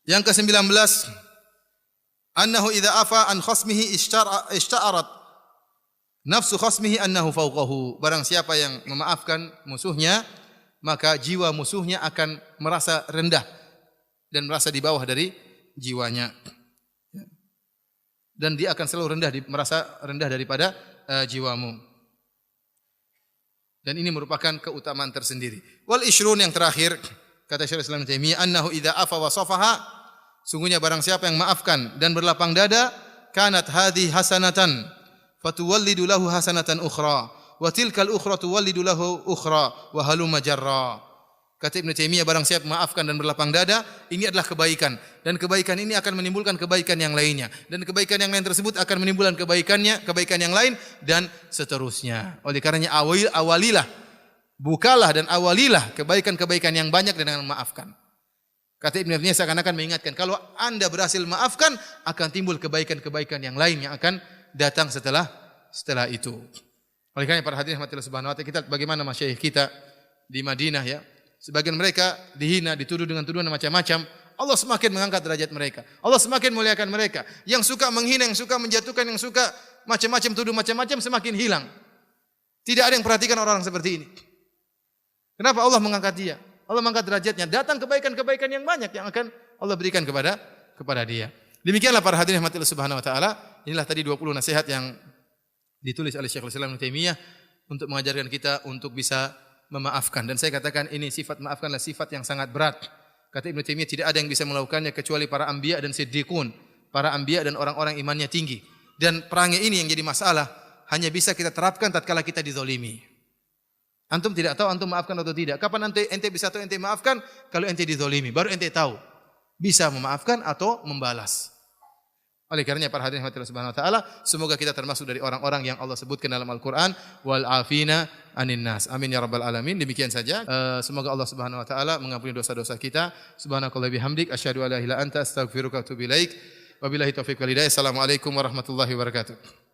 Yang ke-19, annahu idza afa an khasmihi ishta'arat nafsu khasmihi annahu fawqahu. Barang siapa yang memaafkan musuhnya, maka jiwa musuhnya akan merasa rendah dan merasa di bawah dari jiwanya. Dan dia akan selalu merasa rendah daripada jiwamu. Dan ini merupakan keutamaan tersendiri. Wal ishrun, yang terakhir, kata Syekhul Islam Taimiyah, annahu idza afa wa safaha, sungguhnya barang siapa yang maafkan dan berlapang dada, kanat hadhi hasanatan fatuwallidu lahu hasanatan ukhra wa tilkal ukhra tuwallidu lahu ukhra wa halumma jarra. Kata Ibnu Taimiyah, barang siapa maafkan dan berlapang dada, ini adalah kebaikan, dan kebaikan ini akan menimbulkan kebaikan yang lainnya, dan kebaikan yang lain tersebut akan menimbulkan kebaikan yang lain, dan seterusnya. Oleh karenanya awalilah, bukalah dan awalilah kebaikan-kebaikan yang banyak dengan memaafkan. Kata Ibnu Taimiyah seakan-akan mengingatkan, kalau Anda berhasil maafkan, akan timbul kebaikan-kebaikan yang lain yang akan datang setelah itu. Oleh karena para hadirin rahmatillah subhanahu wa ta'ala, kita bagaimana masyayikh kita di Madinah, ya. Sebagian mereka dihina, dituduh dengan tuduhan macam-macam. Allah semakin mengangkat derajat mereka. Allah semakin muliakan mereka. Yang suka menghina, yang suka menjatuhkan, yang suka macam-macam tuduh macam-macam semakin hilang. Tidak ada yang perhatikan orang-orang seperti ini. Kenapa Allah mengangkat dia? Allah mengangkat derajatnya. Datang kebaikan-kebaikan yang banyak yang akan Allah berikan kepada dia. Demikianlah para hadirin rahmatillah subhanahu wa ta'ala. Inilah tadi 20 nasihat yang ditulis oleh Syekhul Islam Ibnu Taimiyah untuk mengajarkan kita untuk bisa memaafkan. Dan saya katakan ini sifat maafkanlah sifat yang sangat berat. Kata Ibnu Taimiyah, tidak ada yang bisa melakukannya kecuali para anbiya dan siddiqun, para anbiya dan orang-orang imannya tinggi. Dan perangai ini yang jadi masalah hanya bisa kita terapkan tatkala kita dizalimi. Antum tidak tahu antum maafkan atau tidak. Kapan ente bisa tahu ente maafkan? Kalau ente dizalimi, baru ente tahu bisa memaafkan atau membalas. Oleh karenanya para hadirin rahmatillah subhanahu wa ta'ala, semoga kita termasuk dari orang-orang yang Allah sebutkan dalam Al-Quran, wal afina anin nas. Amin ya rabbal alamin. Demikian saja. Semoga Allah subhanahu wa ta'ala mengampuni dosa-dosa kita. Subhanakallah bihamdik, asyhadu an la ilaha illa anta, astaghfiruka wa atubu ilaik. Wabillahi taufiq wal hidayah. Assalamualaikum warahmatullahi wabarakatuh.